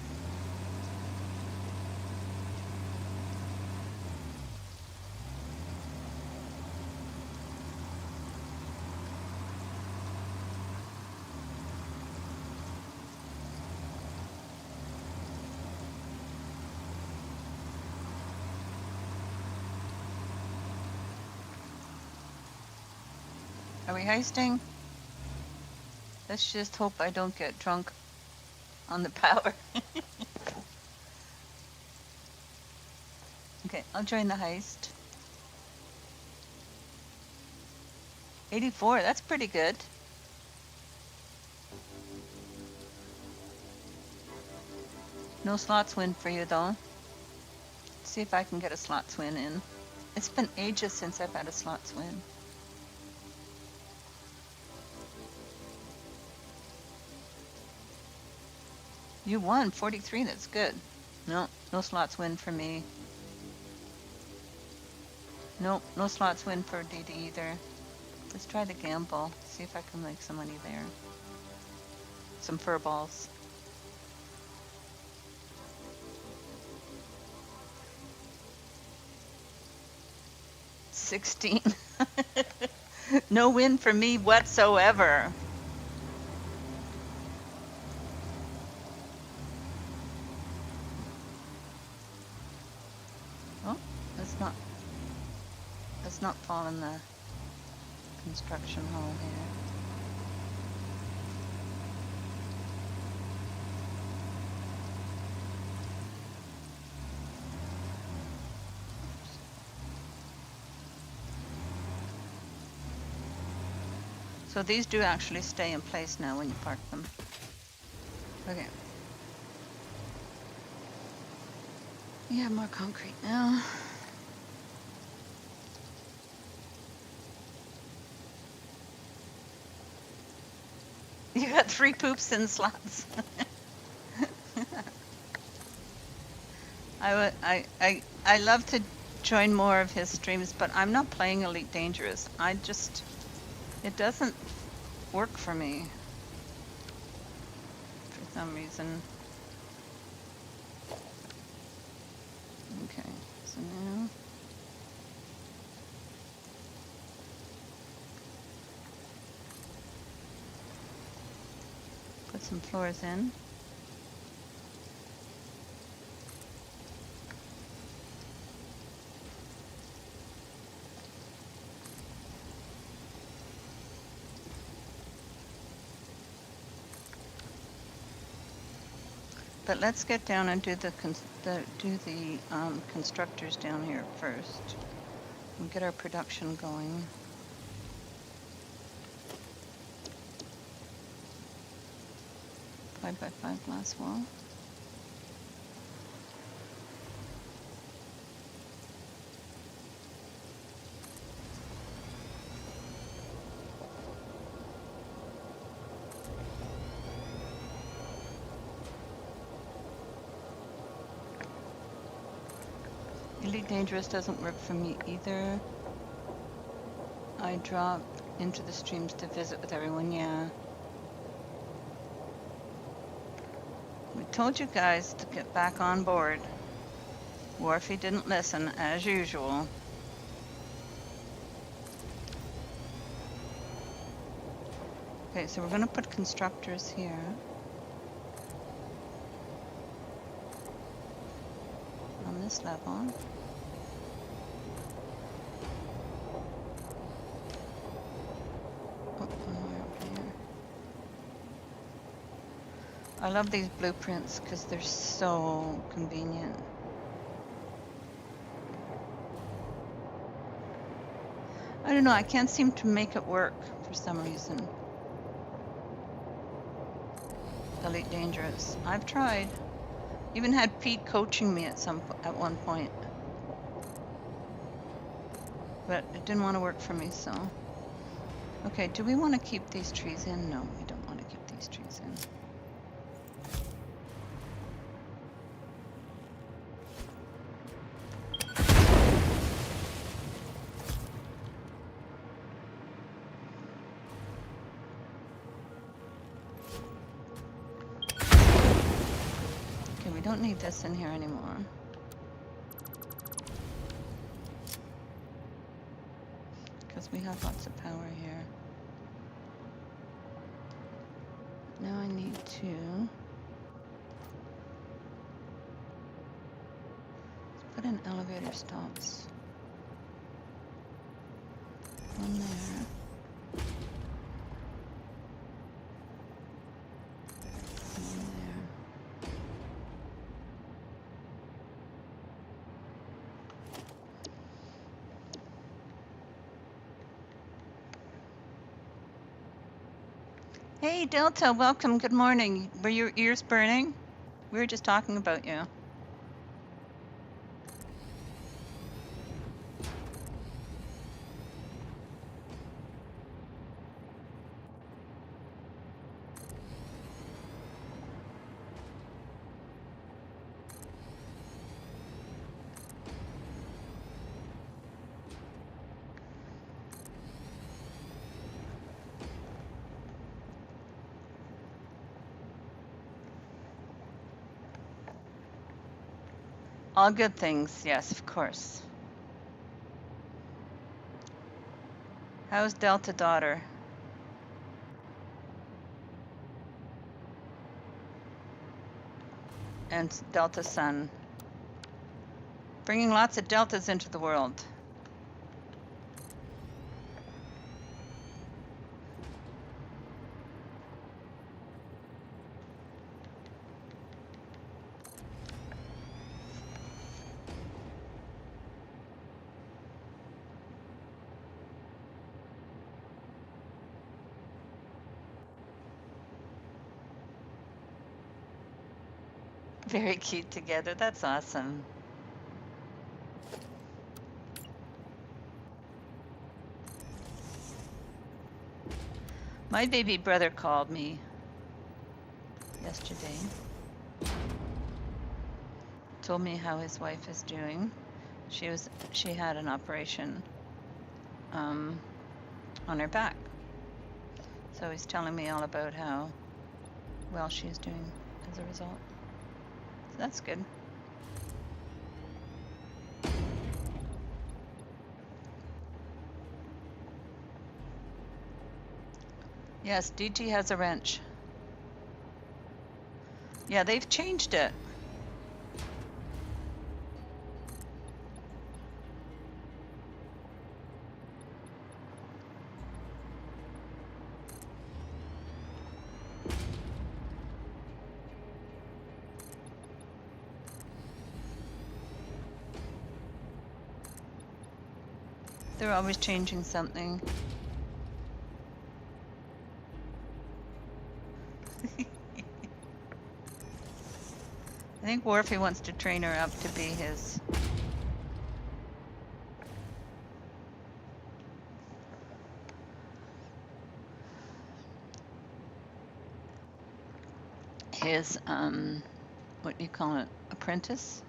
Are we heisting? Let's just hope I don't get drunk on the power. Okay, I'll join the heist. 84, that's pretty good. No slots win for you though. See if I can get a slots win in. It's been ages since I've had a slots win. You won 43, that's good. No, no slots win for me. Nope, no slots win for Dee Dee either. Let's try the gamble. See if I can make some money there. Some fur balls. $16. No win for me whatsoever. Oh, let's not fall in the construction hole here. So these do actually stay in place now when you park them. Okay. Yeah, more concrete now. You got 3 poops in slots. I love to join more of his streams, but I'm not playing Elite Dangerous. It doesn't work for me for some reason. Okay, so now put some floors in. But let's get down and do the constructors down here first and get our production going. Five by 5 glass wall. Elite Dangerous doesn't work for me either. I drop into the streams to visit with everyone, yeah. We told you guys to get back on board. Wharfie didn't listen, as usual. Okay, so we're going to put constructors here. On this level. I love these blueprints because they're so convenient. I don't know, I can't seem to make it work for some reason. Elite Dangerous. I've tried. Even had Pete coaching me at one point. But it didn't want to work for me, so. Okay, do we want to keep these trees in? No, we don't want to keep these trees in. Don't need this in here anymore. Because we have lots of power here. Now I need to put in elevator stops. One there. Hey, Delta, welcome. Good morning. Were your ears burning? We were just talking about you. All good things, yes, of course. How's Delta daughter? And Delta son? Bringing lots of Deltas into the world. Very cute together. That's awesome. My baby brother called me yesterday. Told me how his wife is doing. She had an operation on her back. So he's telling me all about how well she's doing as a result. So that's good. Yes, DT has a wrench. Yeah, they've changed it. They're always changing something. I think Wharfie wants to train her up to be his. His, what do you call it? Apprentice?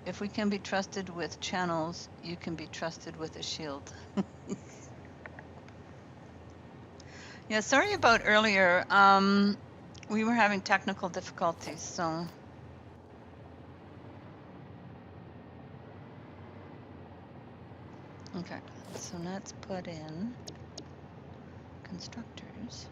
If we can be trusted with channels, you can be trusted with a shield. Yeah, sorry about earlier. We were having technical difficulties, so. Okay, so let's put in constructors.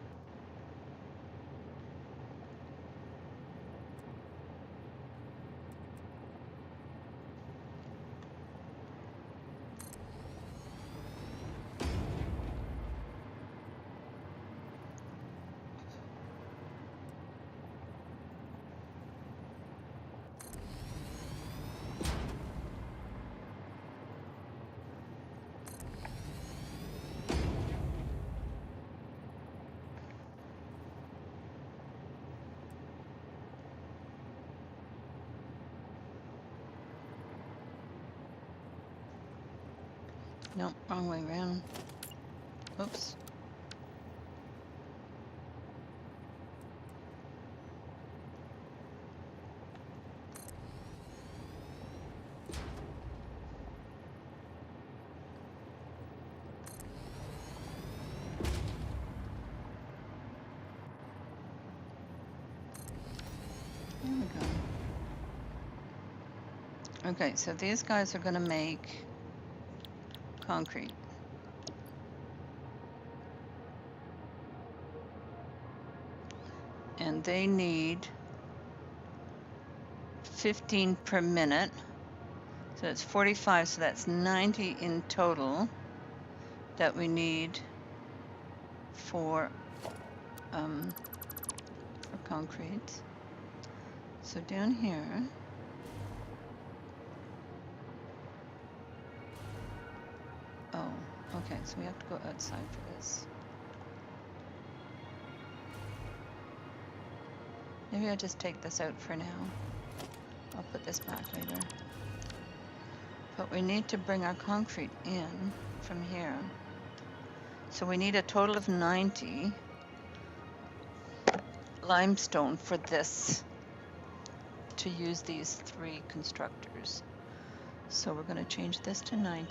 No, wrong way around. Oops. There we go. Okay, so these guys are going to make concrete. And they need 15 per minute. So it's 45, so that's 90 in total that we need for concrete. So down here, oh, okay, so we have to go outside for this. Maybe I'll just take this out for now. I'll put this back later. But we need to bring our concrete in from here. So we need a total of 90 limestone for this to use these 3 constructors. So we're going to change this to 90.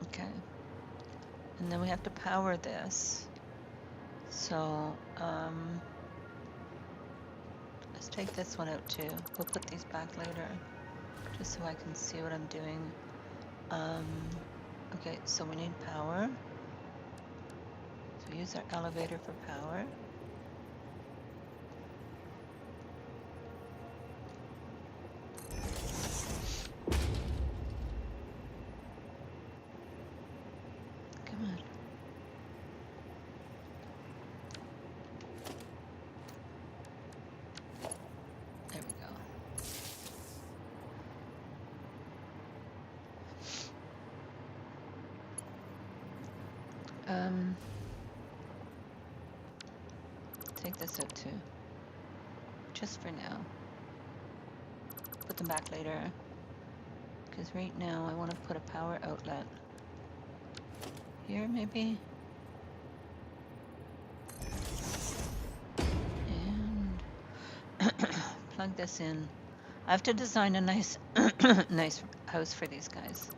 Okay. And then we have to power this. So, let's take this one out too. We'll put these back later, just so I can see what I'm doing. Okay, so we need power. So we use our elevator for power. Come on. There we go. Take this out too. Just for now. Put them back later. Because right now I want to put a power outlet. Here maybe? And plug this in. I have to design a nice nice house for these guys.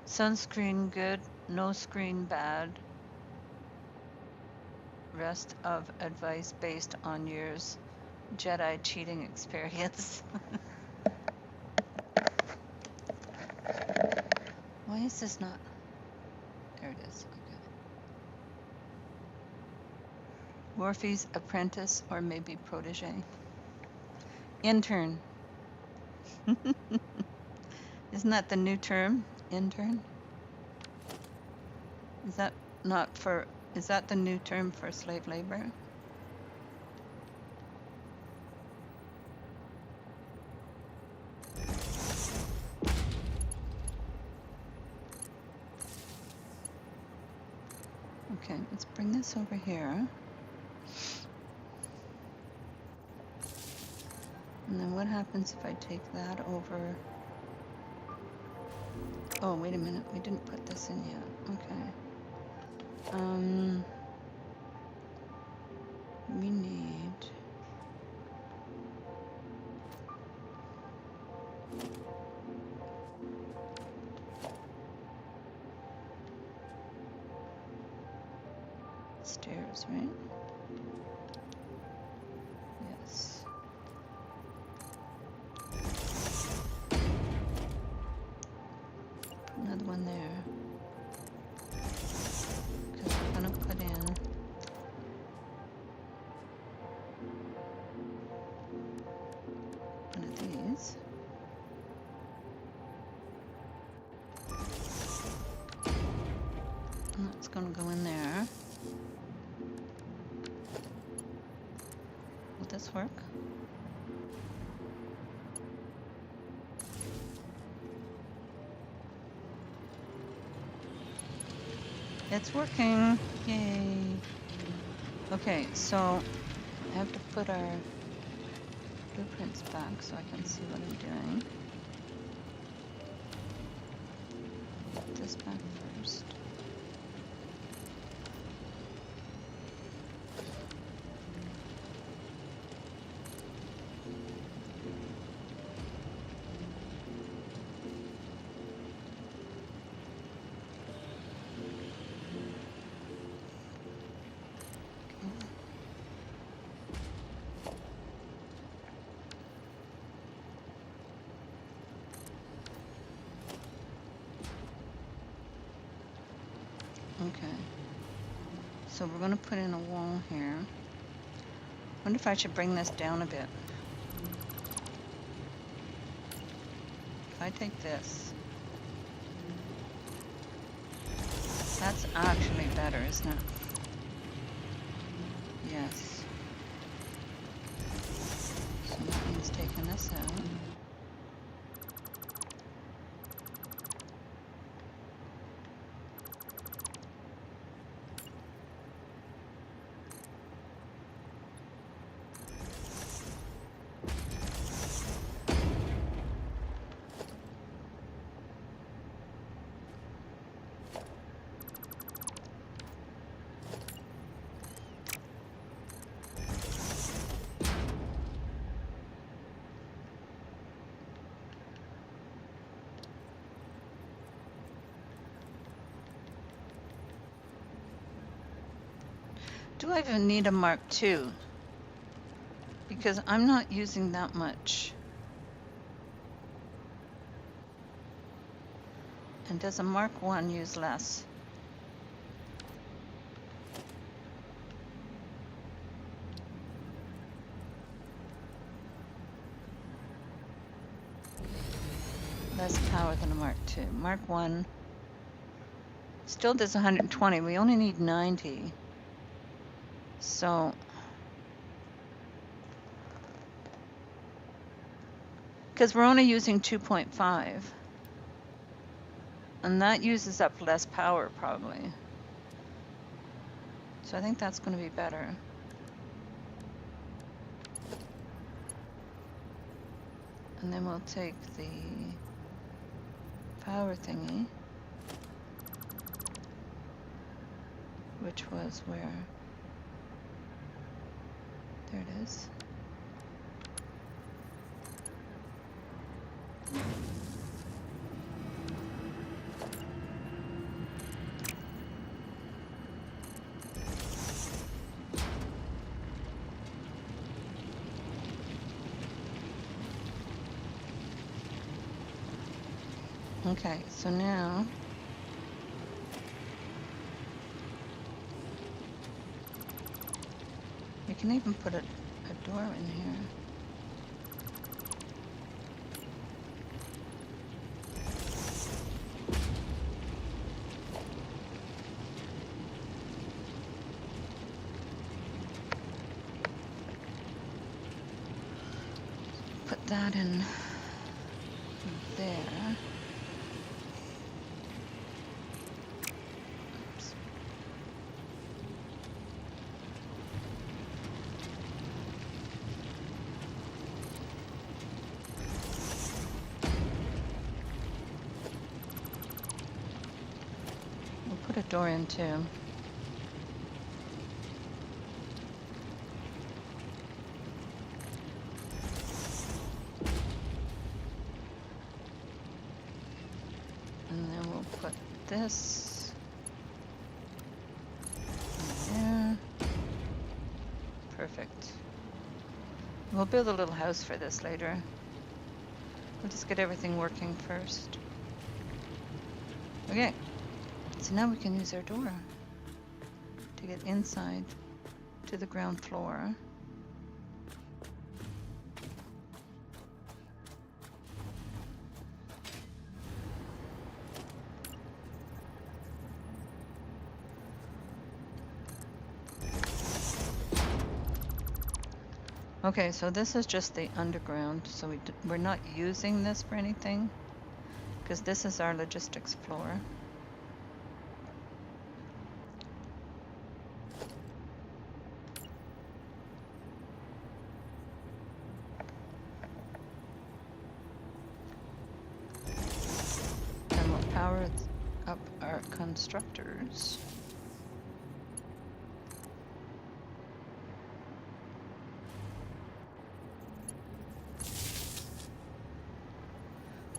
Sunscreen good, no screen bad. Rest of advice based on years Jedi cheating experience. Why is this not? There it is. Okay. Morphe's apprentice or maybe protege. Intern. Isn't that the new term? Intern? Is that not for, is that the new term for slave labor? Okay, let's bring this over here. And then what happens if I take that over? Oh, wait a minute, we didn't put this in yet. Okay. We need stairs, right? Yes. Put another one there. Because we're going to put in one of these. And that's going to go in there. Will this work? It's working. Yay. Okay, so I have to put our blueprints back so I can see what I'm doing. Put this back first. Okay, so we're going to put in a wall here. Wonder if I should bring this down a bit. If I take this, that's actually better, isn't it? Yes. this out. Do I even need a Mark II? Because I'm not using that much. And does a Mark I use less? Less power than a Mark II. Mark I still does 120. We only need 90. So because we're only using 2.5, and that uses up less power probably. So I think that's going to be better. And then we'll take the power thingy, which was where? There it is. Okay, so now we can even put a door in here. Put that in there. Oops. We'll put a door in too. This in there. Perfect. We'll build a little house for this later. We'll just get everything working first. Okay, so now we can use our door to get inside to the ground floor. Okay, so this is just the underground, so we're not using this for anything, because this is our logistics floor. And we'll power up our constructors.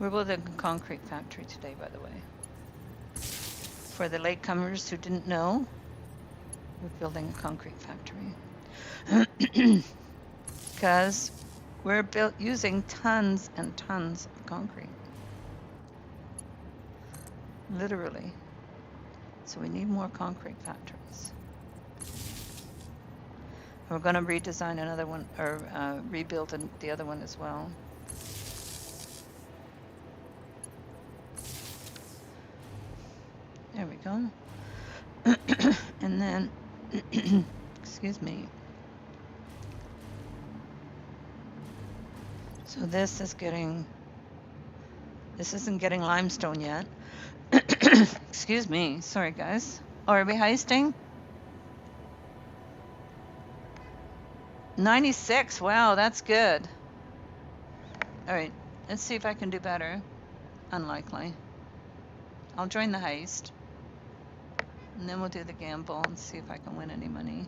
We're building a concrete factory today, by the way. For the latecomers who didn't know, we're building a concrete factory. Because we're using tons and tons of concrete. Literally. So we need more concrete factories. We're going to redesign another one, or rebuild the other one as well. There we go. And then, excuse me. So this isn't getting limestone yet. Excuse me. Sorry, guys. Oh, are we heisting? 96. Wow, that's good. All right, let's see if I can do better. Unlikely. I'll join the heist. And then we'll do the gamble and see if I can win any money.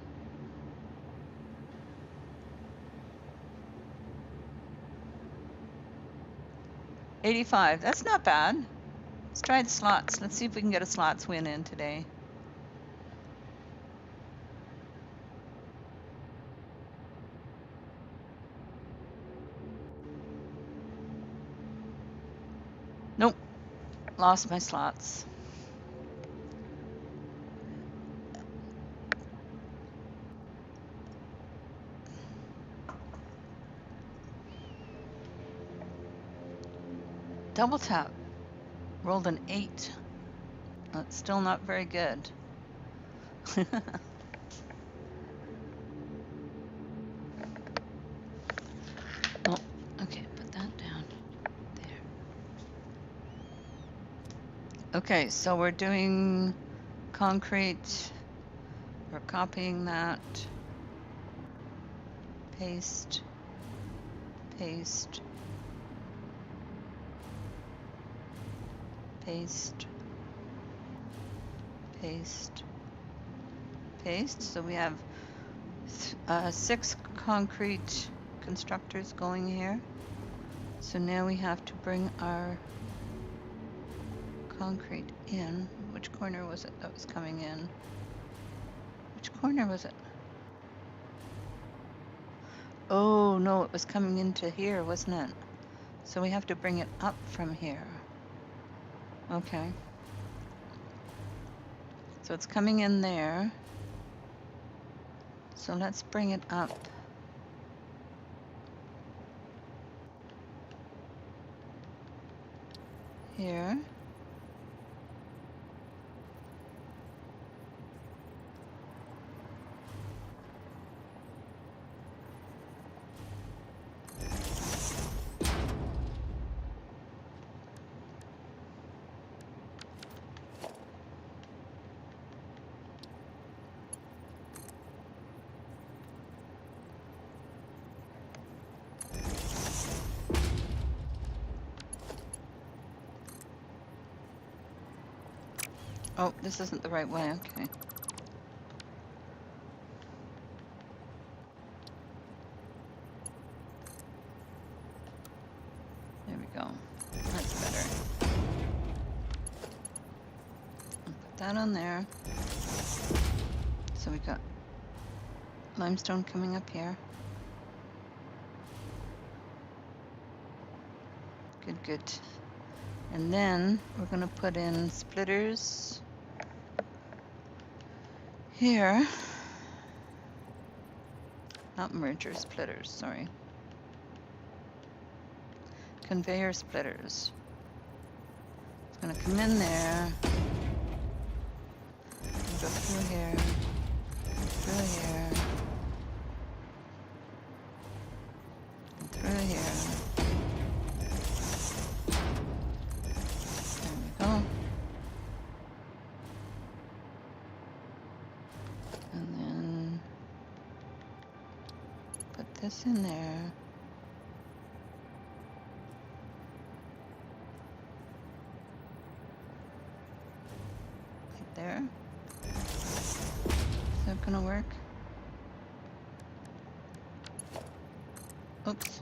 $85. That's not bad. Let's try the slots. Let's see if we can get a slots win in today. Nope. Lost my slots. Double tap. Rolled an 8. That's still not very good. Oh, okay, put that down there. Okay, so we're doing concrete. We're copying that. Paste. Paste. Paste, paste, paste. So we have 6 concrete constructors going here. So now we have to bring our concrete in. Which corner was it that was coming in? Which corner was it? Oh no, it was coming into here, wasn't it? So we have to bring it up from here. Okay. So it's coming in there. So let's bring it up. Here. Oh, this isn't the right way, okay. There we go. That's better. I'll put that on there. So we got limestone coming up here. Good, good. And then we're gonna put in splitters here. Not merger splitters, sorry. Conveyor splitters. It's gonna come in there. Go through here. Through here. And through here. There we go. And then put this in there. Right there. Is that gonna work? Oops.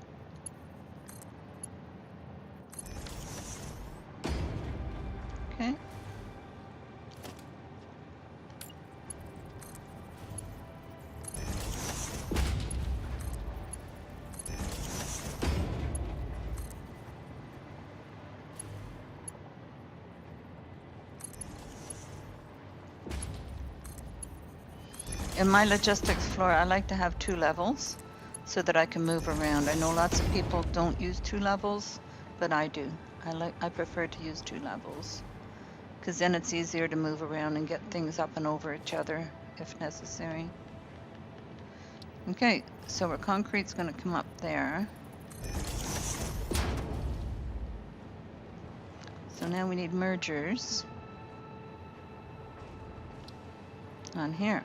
Okay. In my logistics floor, I like to have 2 levels so that I can move around. I know lots of people don't use 2 levels, but I do. I prefer to use 2 levels because then it's easier to move around and get things up and over each other if necessary. Okay, so our concrete's going to come up there. So now we need mergers on here.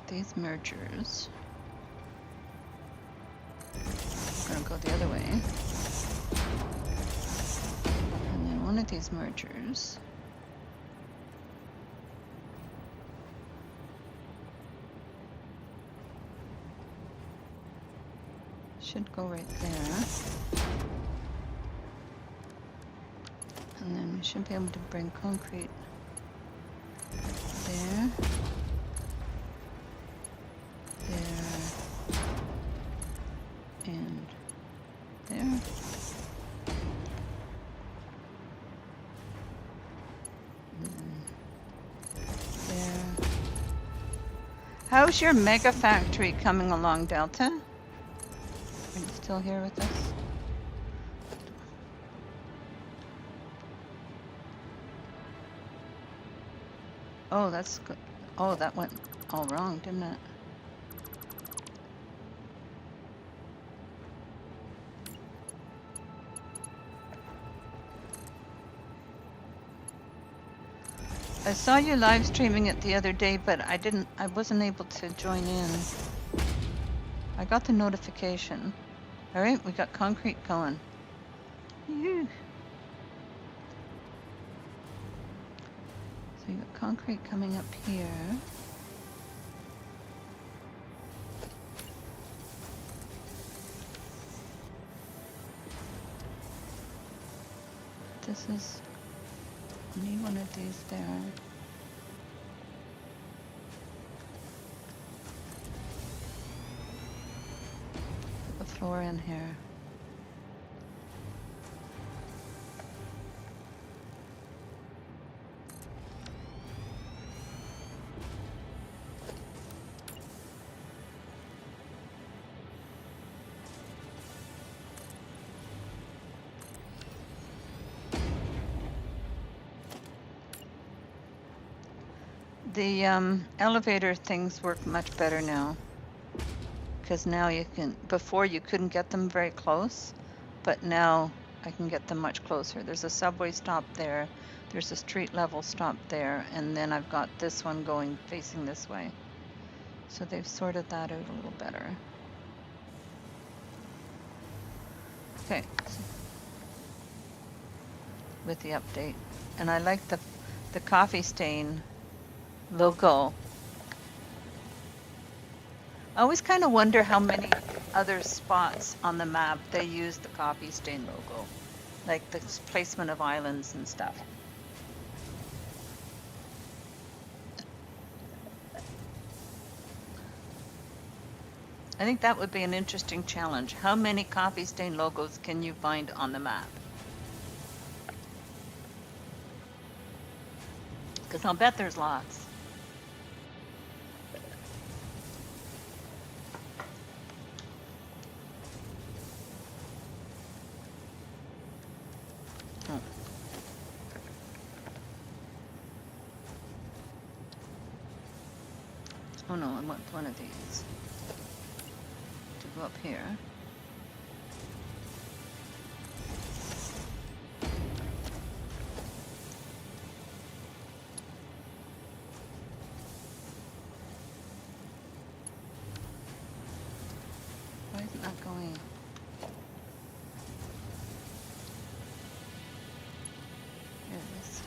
These mergers are going to go the other way. And then one of these mergers should go right there. And then we should be able to bring concrete there. There and there. There. How's your mega factory coming along, Delta? Are you still here with us? Oh, that's good. Oh, that went all wrong, didn't it? I saw you live streaming it the other day, but I wasn't able to join in. I got the notification. All right, we got concrete going. Yoo-hoo. So you got concrete coming up here. This is, I need one of these there. Put the floor in here. The elevator things work much better now, because now you can, before you couldn't get them very close, but now I can get them much closer. There's a subway stop there, there's a street level stop there, and then I've got this one going facing this way. So they've sorted that out a little better. Okay, with the update. And I like the coffee stain logo. I always kind of wonder how many other spots on the map they use the coffee stain logo, like the placement of islands and stuff. I think that would be an interesting challenge. How many coffee stain logos can you find on the map? Because I'll bet there's lots. Oh no, I want one of these to go up here. Why isn't that going? There it is.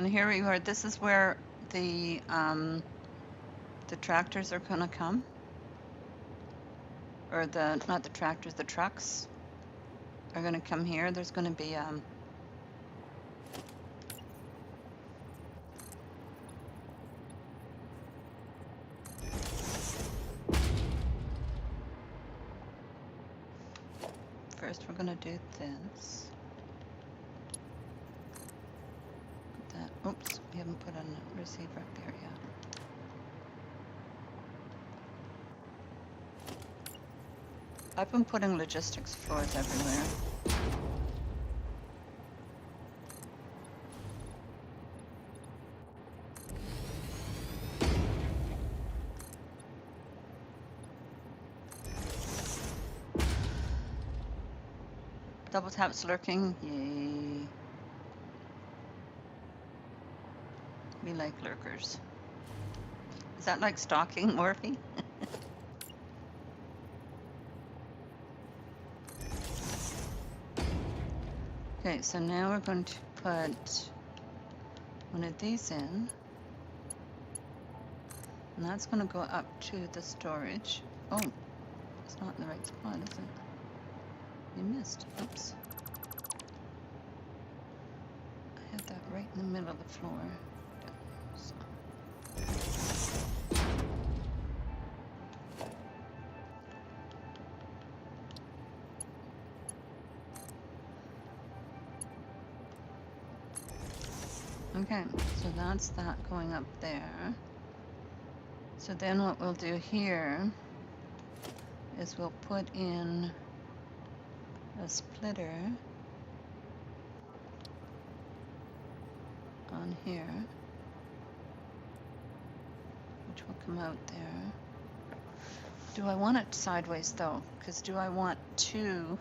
And here we are. This is where the tractors are gonna come. Or not the tractors, the trucks are gonna come here. There's gonna be first we're gonna do this. Put that, oops, we haven't put a receiver up here yet. I've been putting logistics floors everywhere. Double taps lurking, yay. We like lurkers. Is that like stalking, Morphe? Okay, so now we're going to put one of these in. And that's going to go up to the storage. Oh, it's not in the right spot, is it? You missed. Oops. I had that right in the middle of the floor. So. Okay, so that's that going up there. So then what we'll do here is we'll put in a splitter on here, which will come out there. Do I want it sideways though? Because do I want two?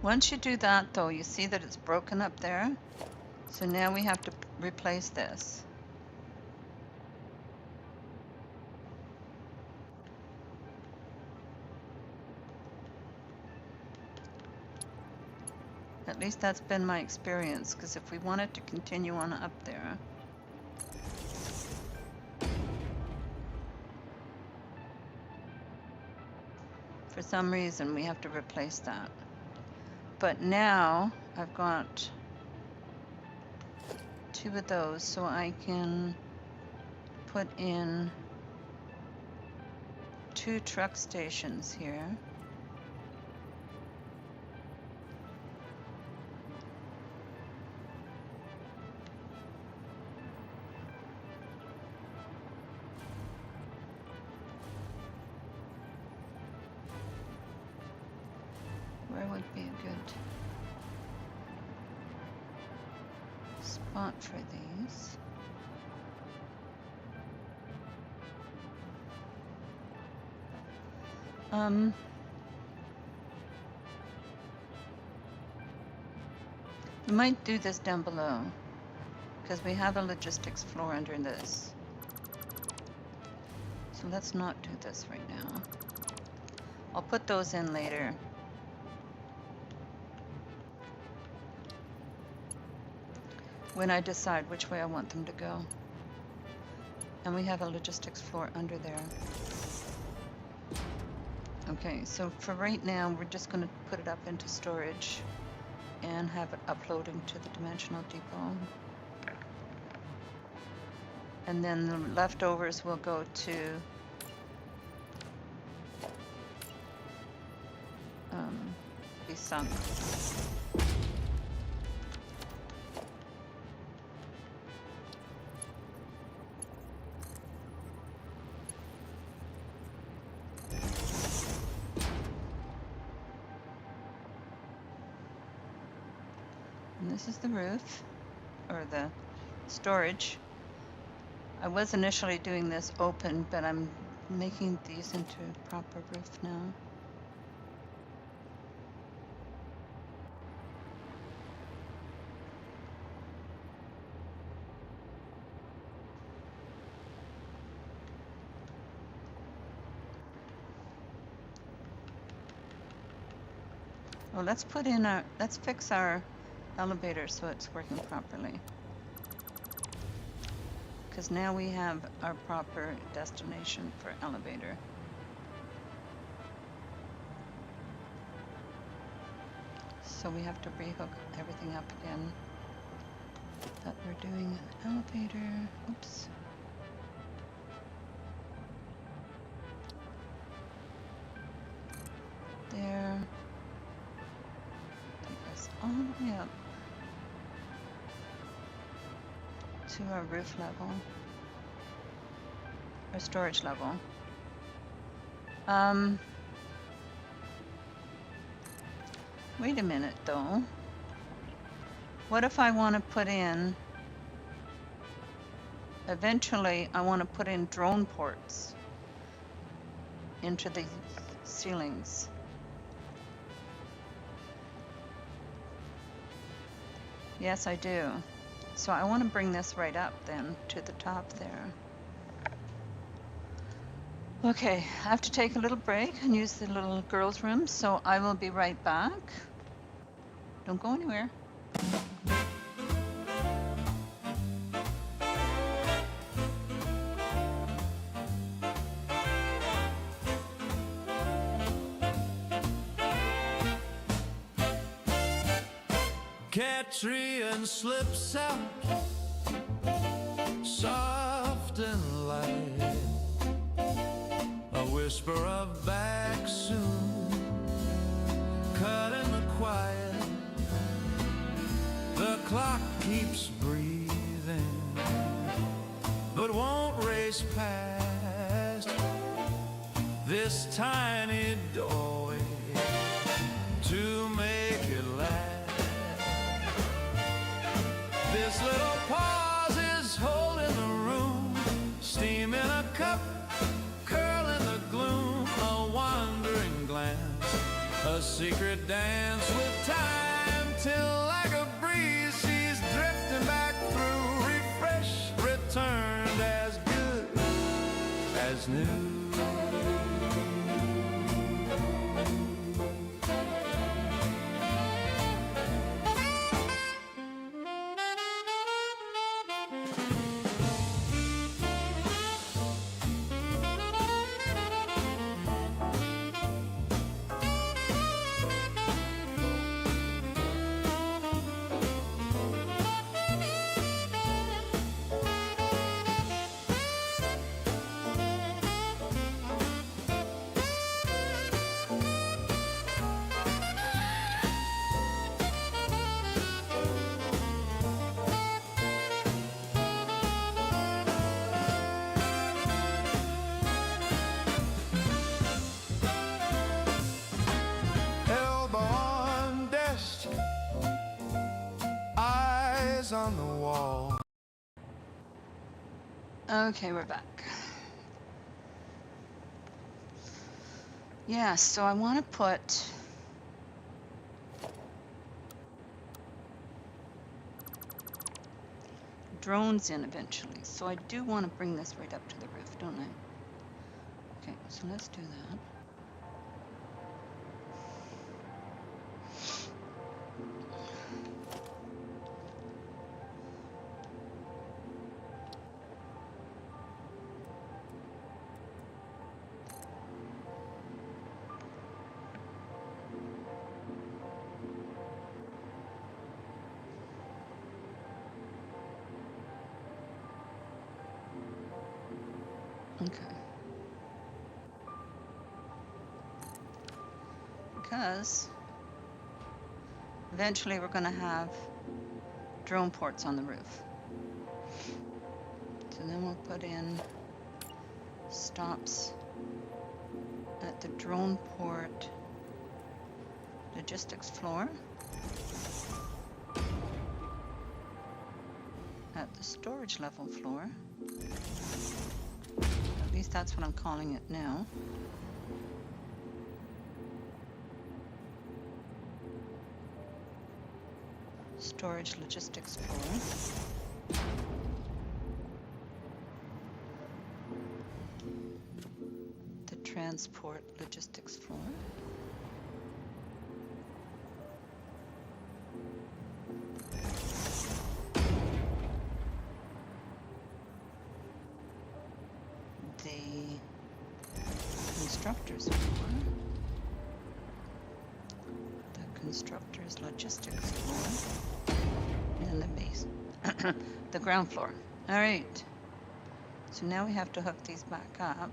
Once you do that though, you see that it's broken up there. So now we have to replace this. At least that's been my experience, because if we want it to continue on up there, for some reason we have to replace that. But now I've got two of those, so I can put in two truck stations here. Where would be a good spot for these? We might do this down below, because we have a logistics floor under this. So let's not do this right now. I'll put those in later. When I decide which way I want them to go. And we have a logistics floor under there. Okay, so for right now, we're just going to put it up into storage and have it uploading to the dimensional depot. And then the leftovers will go to be sunk. And this is the roof, or the storage. I was initially doing this open, but I'm making these into a proper roof now. Well, let's fix our elevator so it's working properly. Because now we have our proper destination for elevator. So we have to rehook everything up again. But we're doing an elevator. Oops. There. Take us all the way up to our roof level. Our storage level. Wait a minute though. What if I want to put in, eventually I want to put in drone ports into the ceilings? Yes, I do. So I want to bring this right up then to the top there. Okay, I have to take a little break and use the little girls' room, so I will be right back. Don't go anywhere. Catrien slips out, soft and light. A whisper of back soon, cut in the quiet. The clock keeps breathing, but won't race past this tiny doorway to make it last. This little pause is holding the room, steam in a cup, curl in the gloom, a wandering glance, a secret dance with time, till like a breeze she's drifting back through, refreshed, returned as good as new. On the wall. Okay, we're back. Yeah, so I want to put drones in eventually. So I do want to bring this right up to the roof, don't I? Okay, so let's do that. Okay. Because eventually we're going to have drone ports on the roof. So then we'll put in stops at the drone port logistics floor, at the storage level floor. At least that's what I'm calling it now. Storage logistics floor. The transport logistics floor. constructor's floor. The constructor's logistics floor. And then the base. The ground floor. Alright. So now we have to hook these back up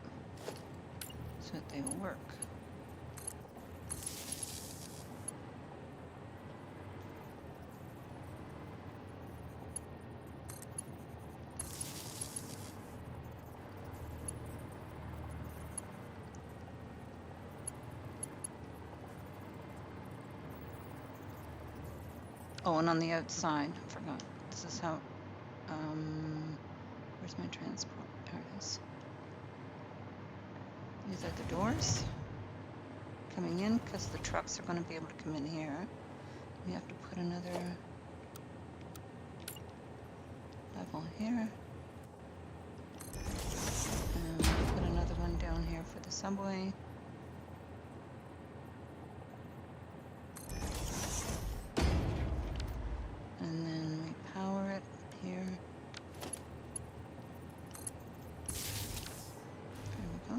so that they will work. Oh, and on the outside, I forgot. This is how, where's my transport? There it is. These are the doors coming in because the trucks are going to be able to come in here. We have to put another level here. And we'll put another one down here for the subway. And then we power it here. There we go.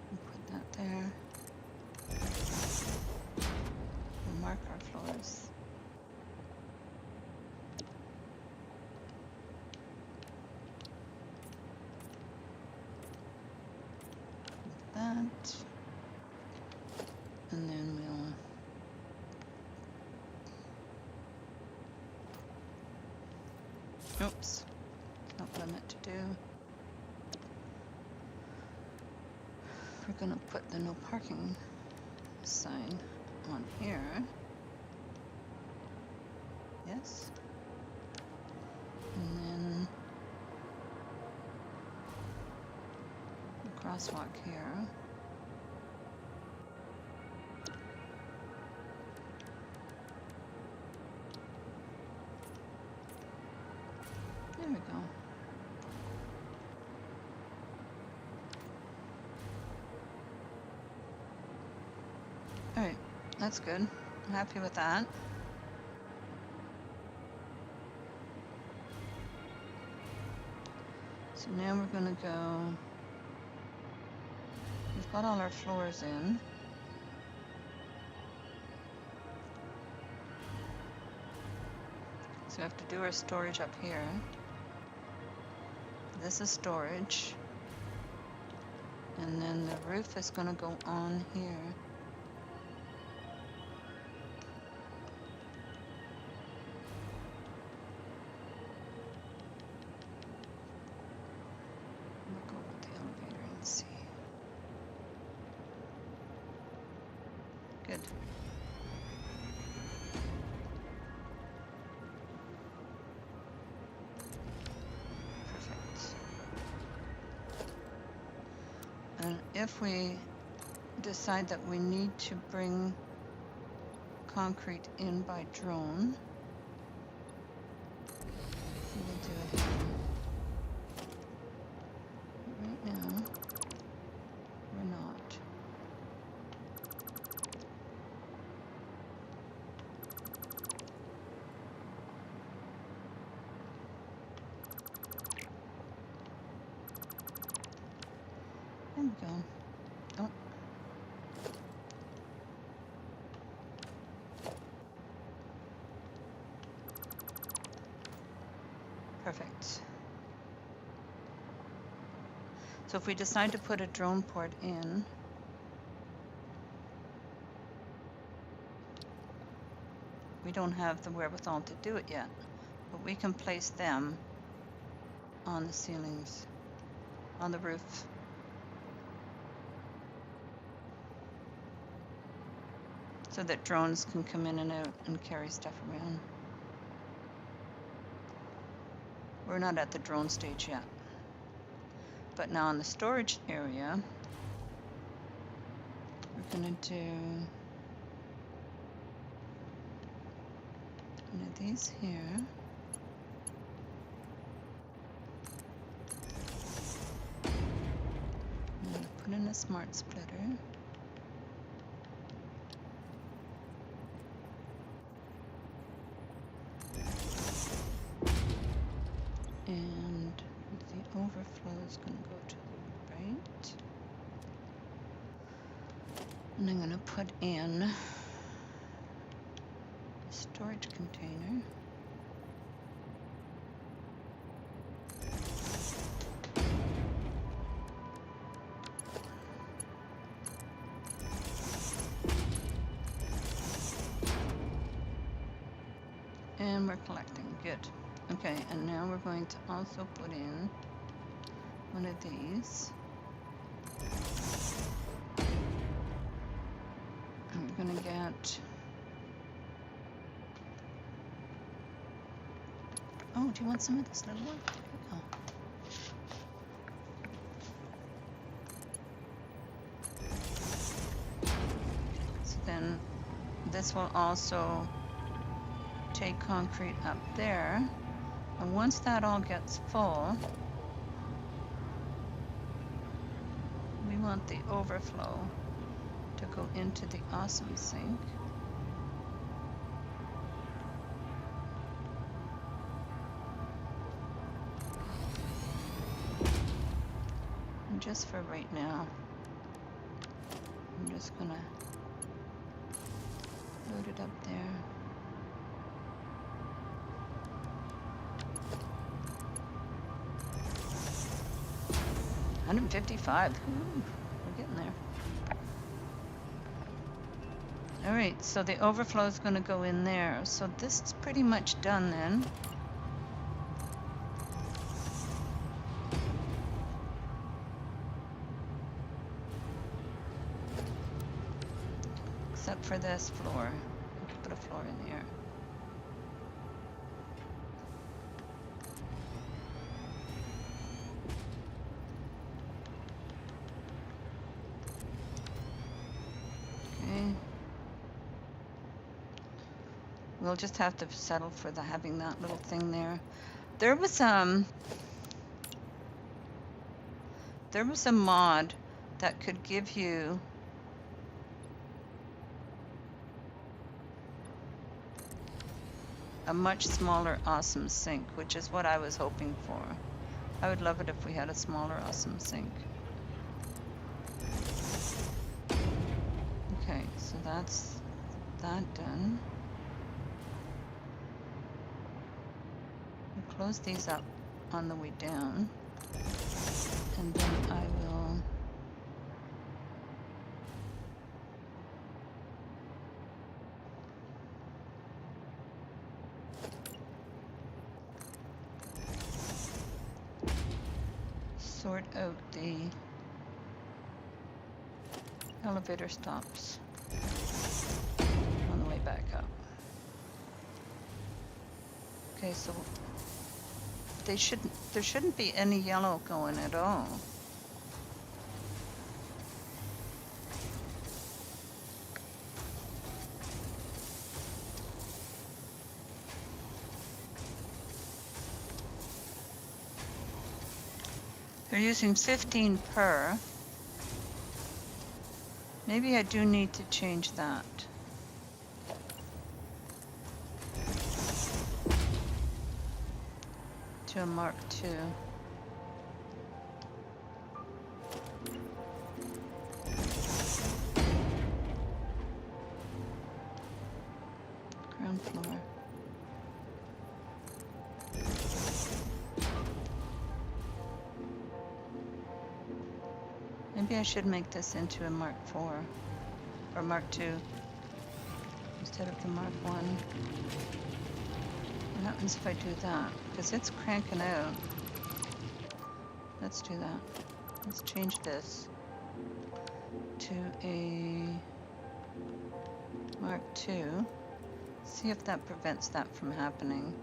We'll put that there. We'll mark our floors. Like that. And then we'll... Oops. Not what I meant to do. We're gonna put the no parking sign on here. Yes. And then a crosswalk here. There we go. Alright, that's good. I'm happy with that. So now we're gonna go... We've got all our floors in. So we have to do our storage up here. This is storage. And then the roof is going to go on here. We'll go with the elevator and see. Good. And if we decide that we need to bring concrete in by drone, we'll do it here. Right now, we're not. There we go. Oh. Perfect. So if we decide to put a drone port in, we don't have the wherewithal to do it yet, but we can place them on the ceilings, on the roof. So that drones can come in and out and carry stuff around. We're not at the drone stage yet. But now in the storage area, we're going to do one of these here. I'm going to put in a smart splitter. And It's going to go to the right. And I'm going to put in a storage container. And we're collecting. Good. Okay, and now we're going to also put in one of these. And we're going to get... Oh, do you want some of this little one? Oh. So then this will also take concrete up there, and once that all gets full, we want the overflow to go into the awesome sink. And just for right now, I'm just gonna load it up there. $155. Ooh, we're getting there. All right, so the overflow is going to go in there. So this is pretty much done then. Except for this floor. I could put a floor in here. We'll just have to settle for having that little thing there. There was a mod that could give you a much smaller awesome sink, which is what I was hoping for. I would love it if we had a smaller awesome sink. Okay, so that's that done. Close these up on the way down, and then I will sort out the elevator stops on the way back up. Okay, so there shouldn't be any yellow going at all. They're using 15 per. Maybe I do need to change that. To a Mark II. Ground floor. Maybe I should make this into a Mark IV or Mark II instead of the Mark I. What happens if I do that? Because it's cranking out. Let's do that. Let's change this to a Mark II. See if that prevents that from happening.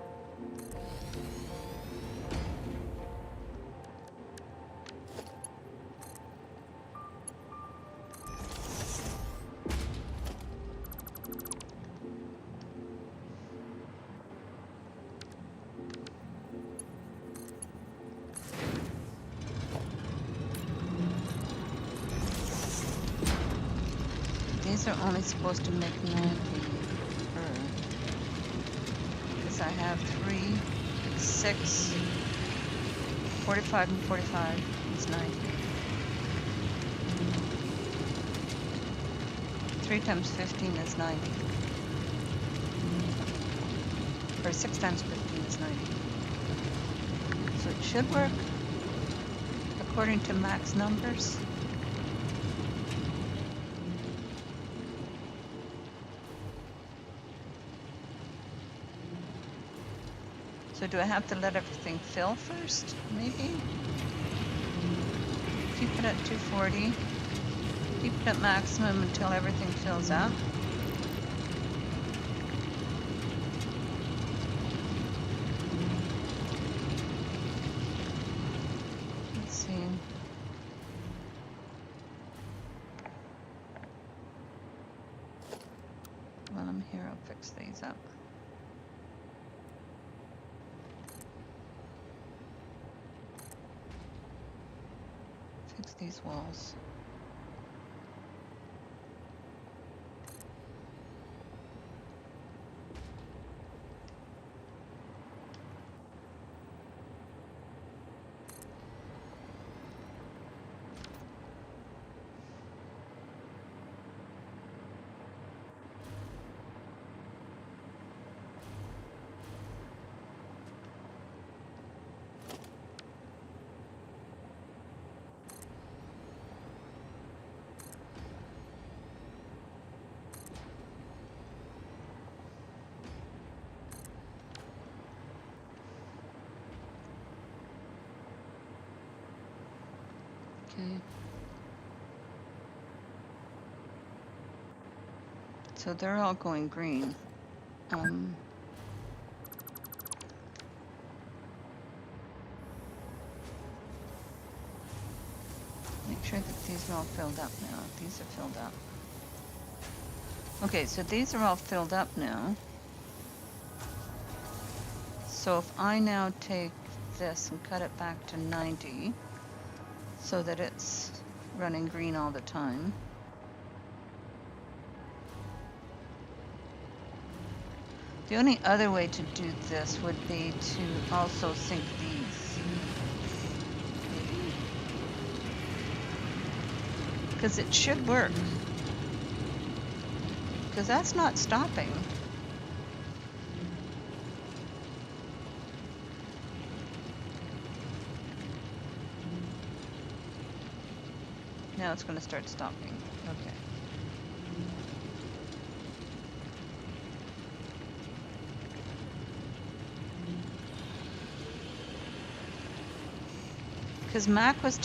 These are only supposed to make 90 per. Because I have 3, 6, 45 and 45. is 90. 3 times 15 is 90. Or 6 times 15 is 90. So it should work according to Mac's numbers. So do I have to let everything fill first, maybe? Keep it at 240. Keep it at maximum until everything fills up. Let's see. While I'm here, I'll fix these up. Fix these walls. Okay. So they're all going green. Make sure that these are all filled up now. These are filled up. Okay, so these are all filled up now. So if I now take this and cut it back to 90 so that it's running green all the time. The only other way to do this would be to also sync these. Because it should work. Because that's not stopping. Now it's going to start stopping. Okay. Because Mac was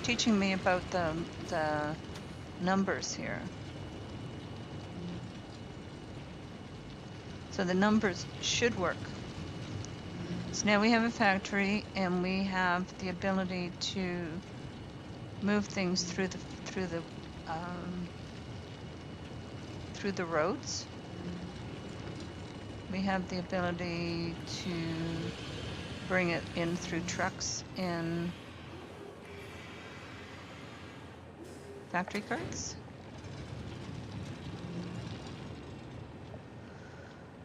teaching me about the numbers here. So the numbers should work. So now we have a factory, and we have the ability to move things through the roads. We have the ability to bring it in through trucks and factory carts.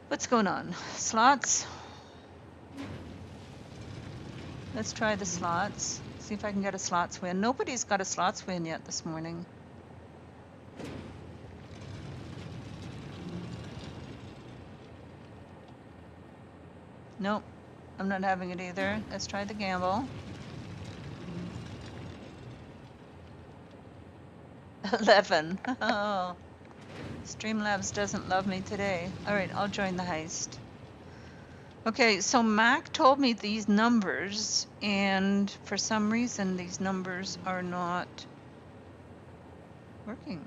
What's going on? Slots. Let's try the slots. See if I can get a slots win. Nobody's got a slots win yet this morning. Nope, I'm not having it either. Let's try the gamble. 11. Oh, Streamlabs doesn't love me today. All right, I'll join the heist. Okay, so Mac told me these numbers, and for some reason these numbers are not working.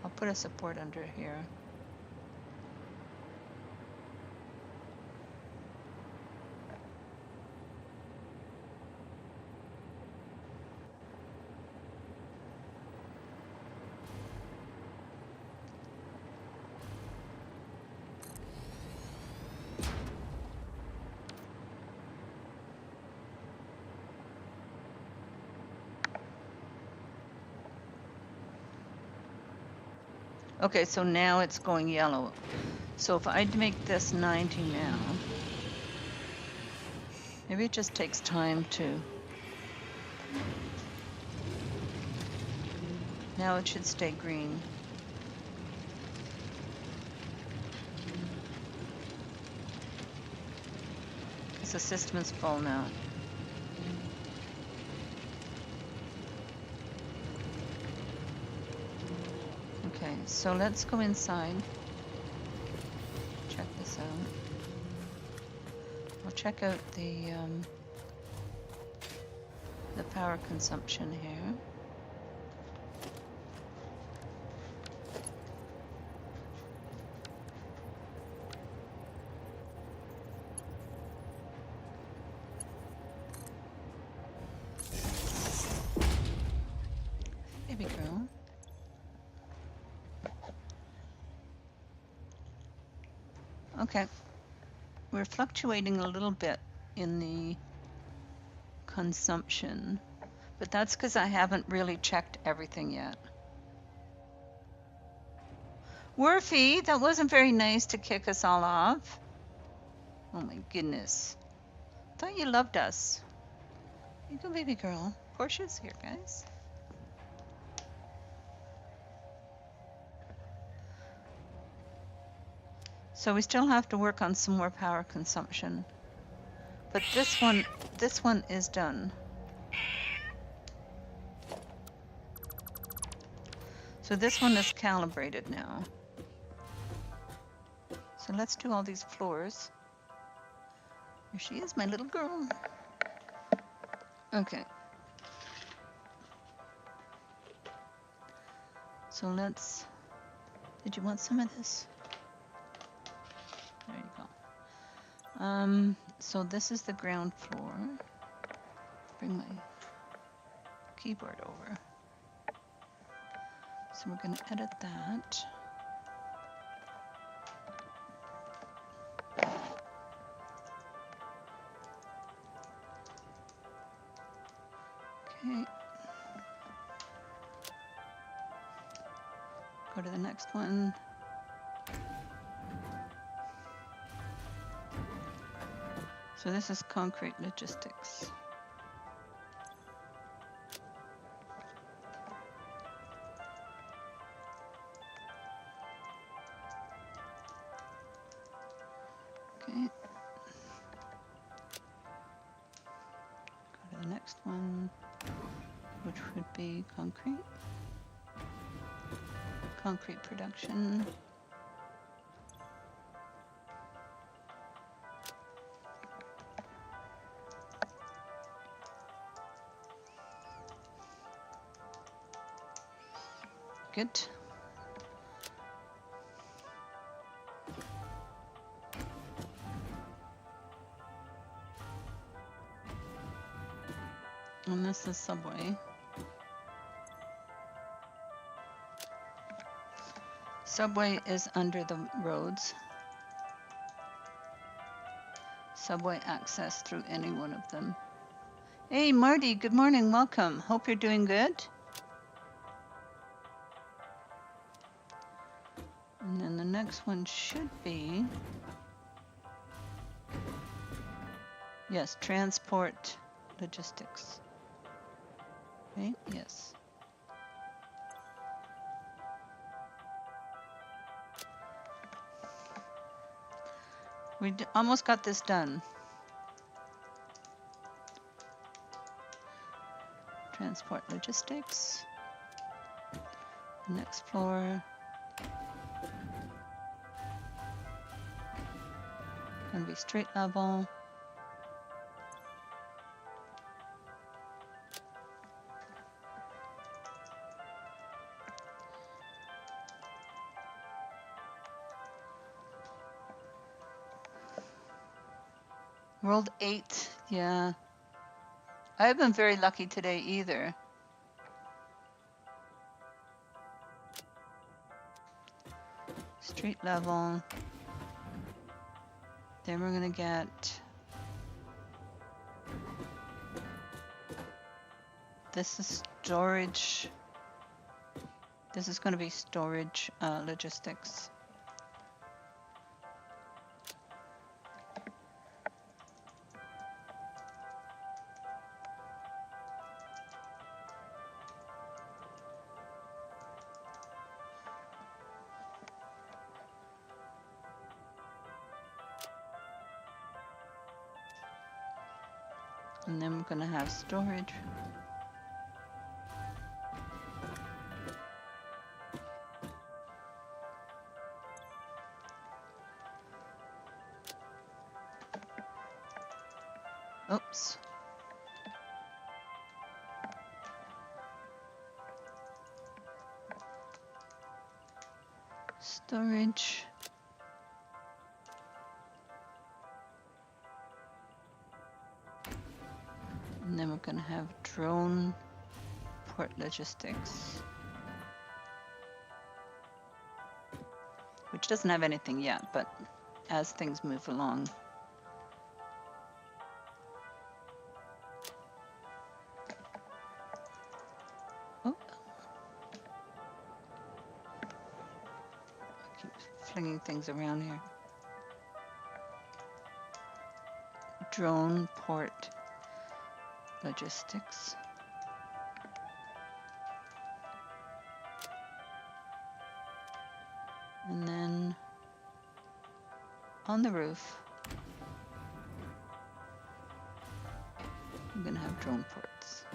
I'll put a support under here. Okay, so now it's going yellow. So if I make this 90 now, Maybe it just takes time to. Now it should stay green. Because the system is full now. Okay, so let's go inside. Check this out. We'll check out the power consumption here. Baby girl. Okay. We're fluctuating a little bit in the consumption, but that's because I haven't really checked everything yet. Worfy, that wasn't very nice to kick us all off. Oh my goodness. Thought you loved us. You go, baby girl. Portia's here, guys. So we still have to work on some more power consumption. But this one is done. So this one is calibrated now. So let's do all these floors. Here she is, my little girl. Okay. So let's, did you want some of this? There you go. So this is the ground floor. Bring my keyboard over. So we're going to edit that. Okay. Go to the next one. So this is concrete logistics. Okay. Go to the next one, which would be concrete. Concrete production. Good. And this is subway. Subway is under the roads. Subway access through any one of them. Hey Marty, good morning, welcome. Hope you're doing good. And then the next one should be, yes, transport logistics. Right? Yes. We almost got this done. Transport logistics. Next floor. Gonna be street level. World 8, yeah. I haven't been very lucky today either. Street level. Then we're gonna get, this is storage. This is gonna be storage logistics. And then we're going to have storage. Oops. Storage. And then we're going to have drone port logistics, which doesn't have anything yet, but as things move along. Oh. I keep flinging things around here. Drone port logistics. And then on the roof, I'm going to have drone ports.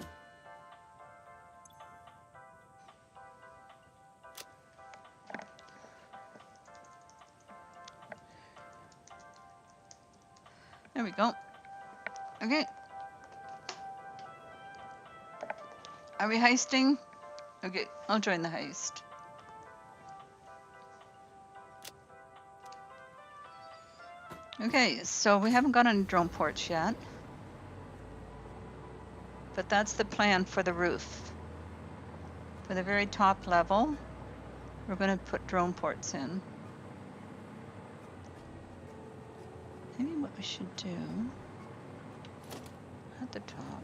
There we go. Okay. Are we heisting? Okay, I'll join the heist. Okay, so we haven't got any drone ports yet, but that's the plan for the roof. For the very top level, we're going to put drone ports in. Maybe what we should do at the top.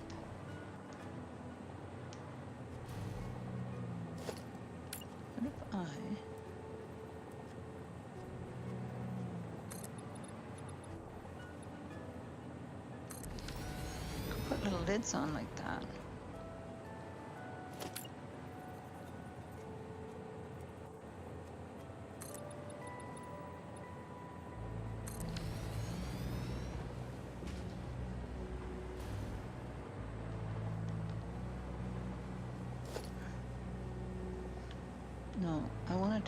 What if I put little lids on like that? No, I wanted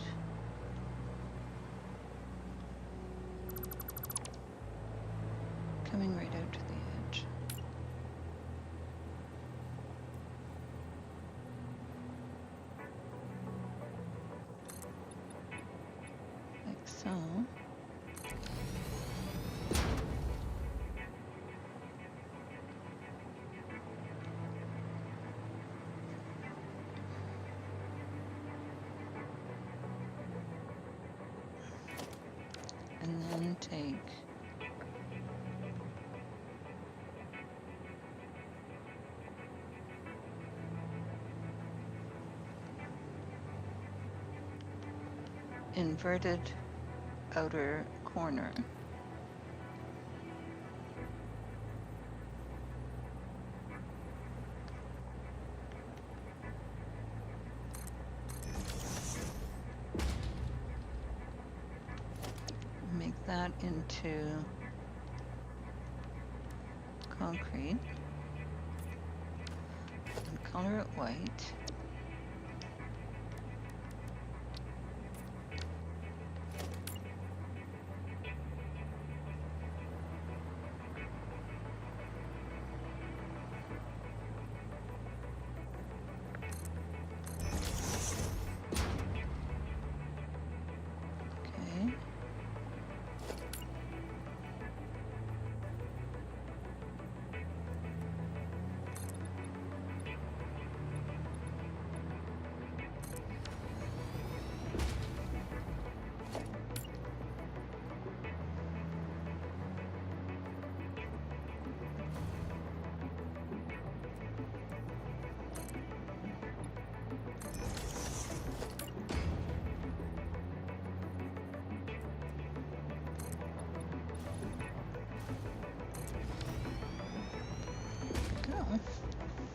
coming right out to the edge. Like so. And then take inverted outer corner. Make that into concrete and color it white. Okay.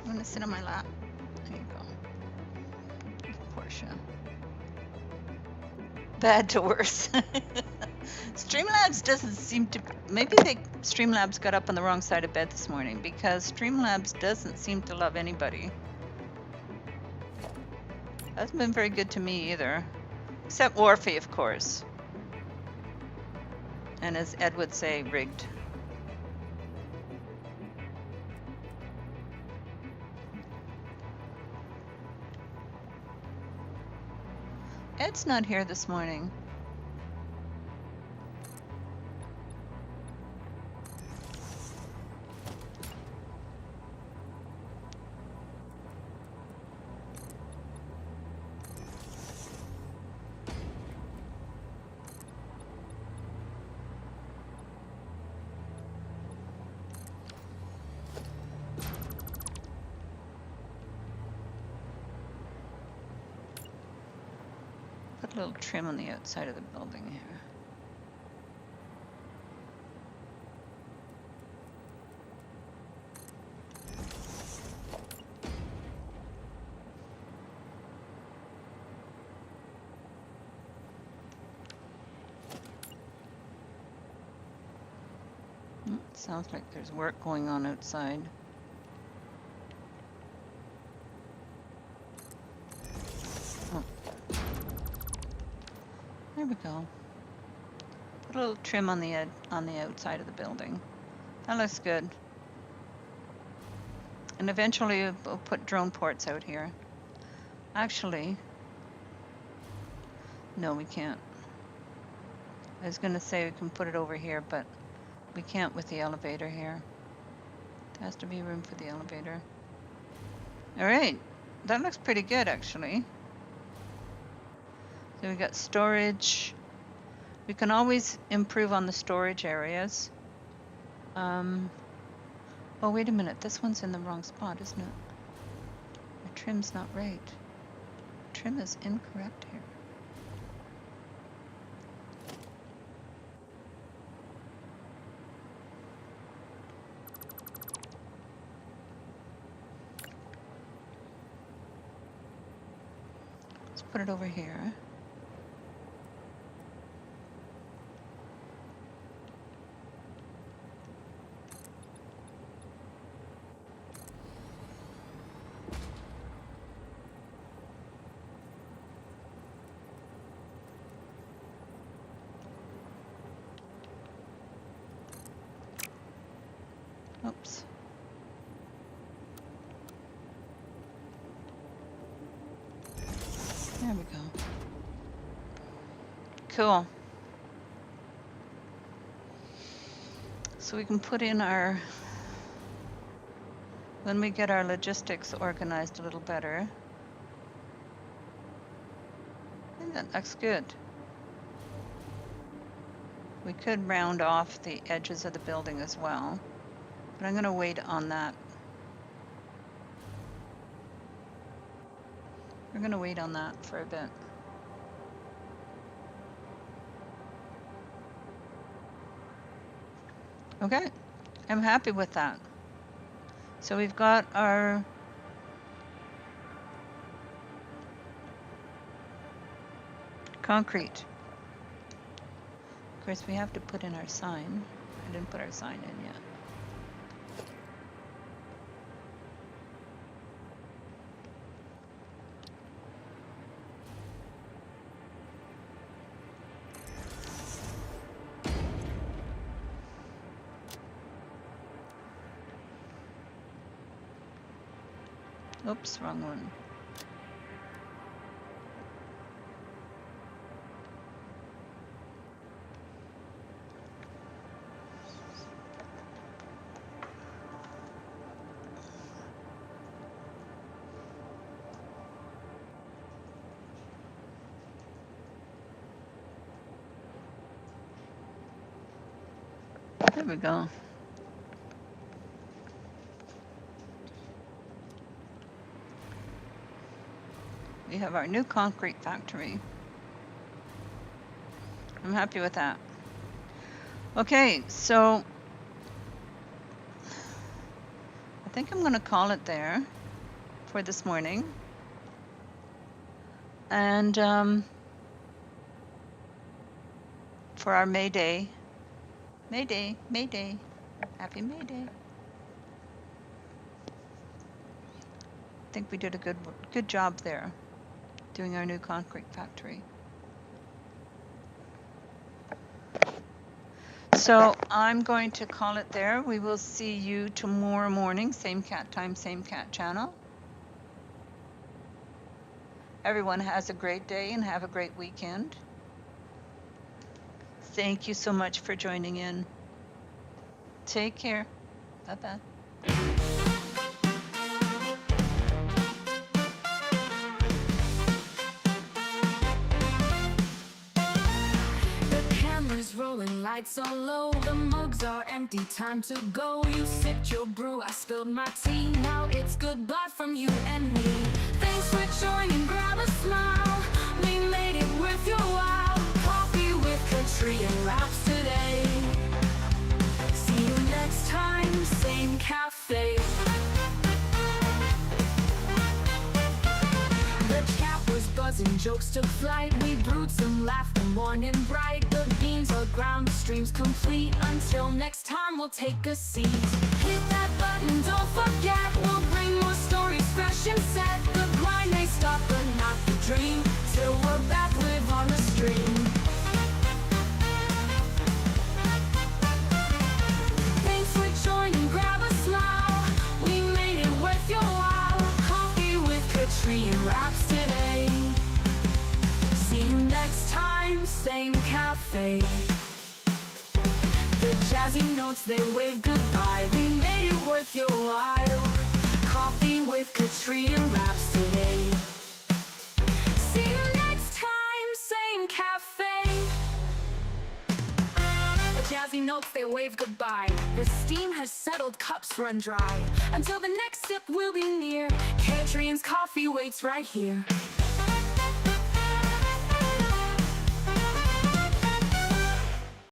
I'm gonna sit on my lap. There you go. Portia. Bad to worse. Streamlabs doesn't seem to. Maybe Streamlabs got up on the wrong side of bed this morning because Streamlabs doesn't seem to love anybody. Hasn't been very good to me either, except Warfy, of course. And as Ed would say, rigged. Ed's not here this morning. Put a little trim on the outside of the building here. Sounds like there's work going on outside. Oh. There we go. Put a little trim on the outside of the building. That looks good. And eventually we'll put drone ports out here. Actually, no, we can't. I was gonna say we can put it over here, but we can't with the elevator here. There has to be room for the elevator. All right, that looks pretty good actually. So we got storage. We can always improve on the storage areas. Oh, wait a minute, this one's in the wrong spot, isn't it? The trim's not right. Trim is incorrect here. Put it over here. Oops. There we go. Cool. So we can put in our, when we get our logistics organized a little better. I think that looks good. We could round off the edges of the building as well, but I'm going to wait on that. We're going to wait on that for a bit. Okay, I'm happy with that. So we've got our concrete. Of course, we have to put in our sign. I didn't put our sign in yet. Oops, wrong one. There we go. We have our new concrete factory. I'm happy with that. Okay, so I think I'm going to call it there for this morning. And for our May Day. May Day, May Day. Happy May Day. I think we did a good job there doing our new concrete factory. So I'm going to call it there. We will see you tomorrow morning, same cat time, same cat channel. Everyone has a great day and have a great weekend. Thank you so much for joining in. Take care. Bye-bye. The camera's rolling, lights are low. The mugs are empty, time to go. You sipped your brew, I spilled my tea. Now it's goodbye from you and me. Thanks for joining, grab a smile. We made it worth your while. Coffee with Catrien wraps today. See you next time, same cafe. The chat was buzzing, jokes took flight. We brewed some, laughed the morning bright. The beans are ground, the stream's complete. Until next time, we'll take a seat. Hit that button, don't forget. We'll bring more stories fresh and set. The grind may stop, but not the dream. Till we're back, live on the stream. Thanks for joining, grab a smile. We made it worth your while. Coffee with Catrien wraps today. See you next time, same cafe. The jazzy notes, they wave goodbye. We made it worth your while. Coffee with Catrien wraps today. See you next time, same cafe. The jazzy notes, they wave goodbye. The steam has settled, cups run dry. Until the next sip will be near, Catrien's coffee waits right here.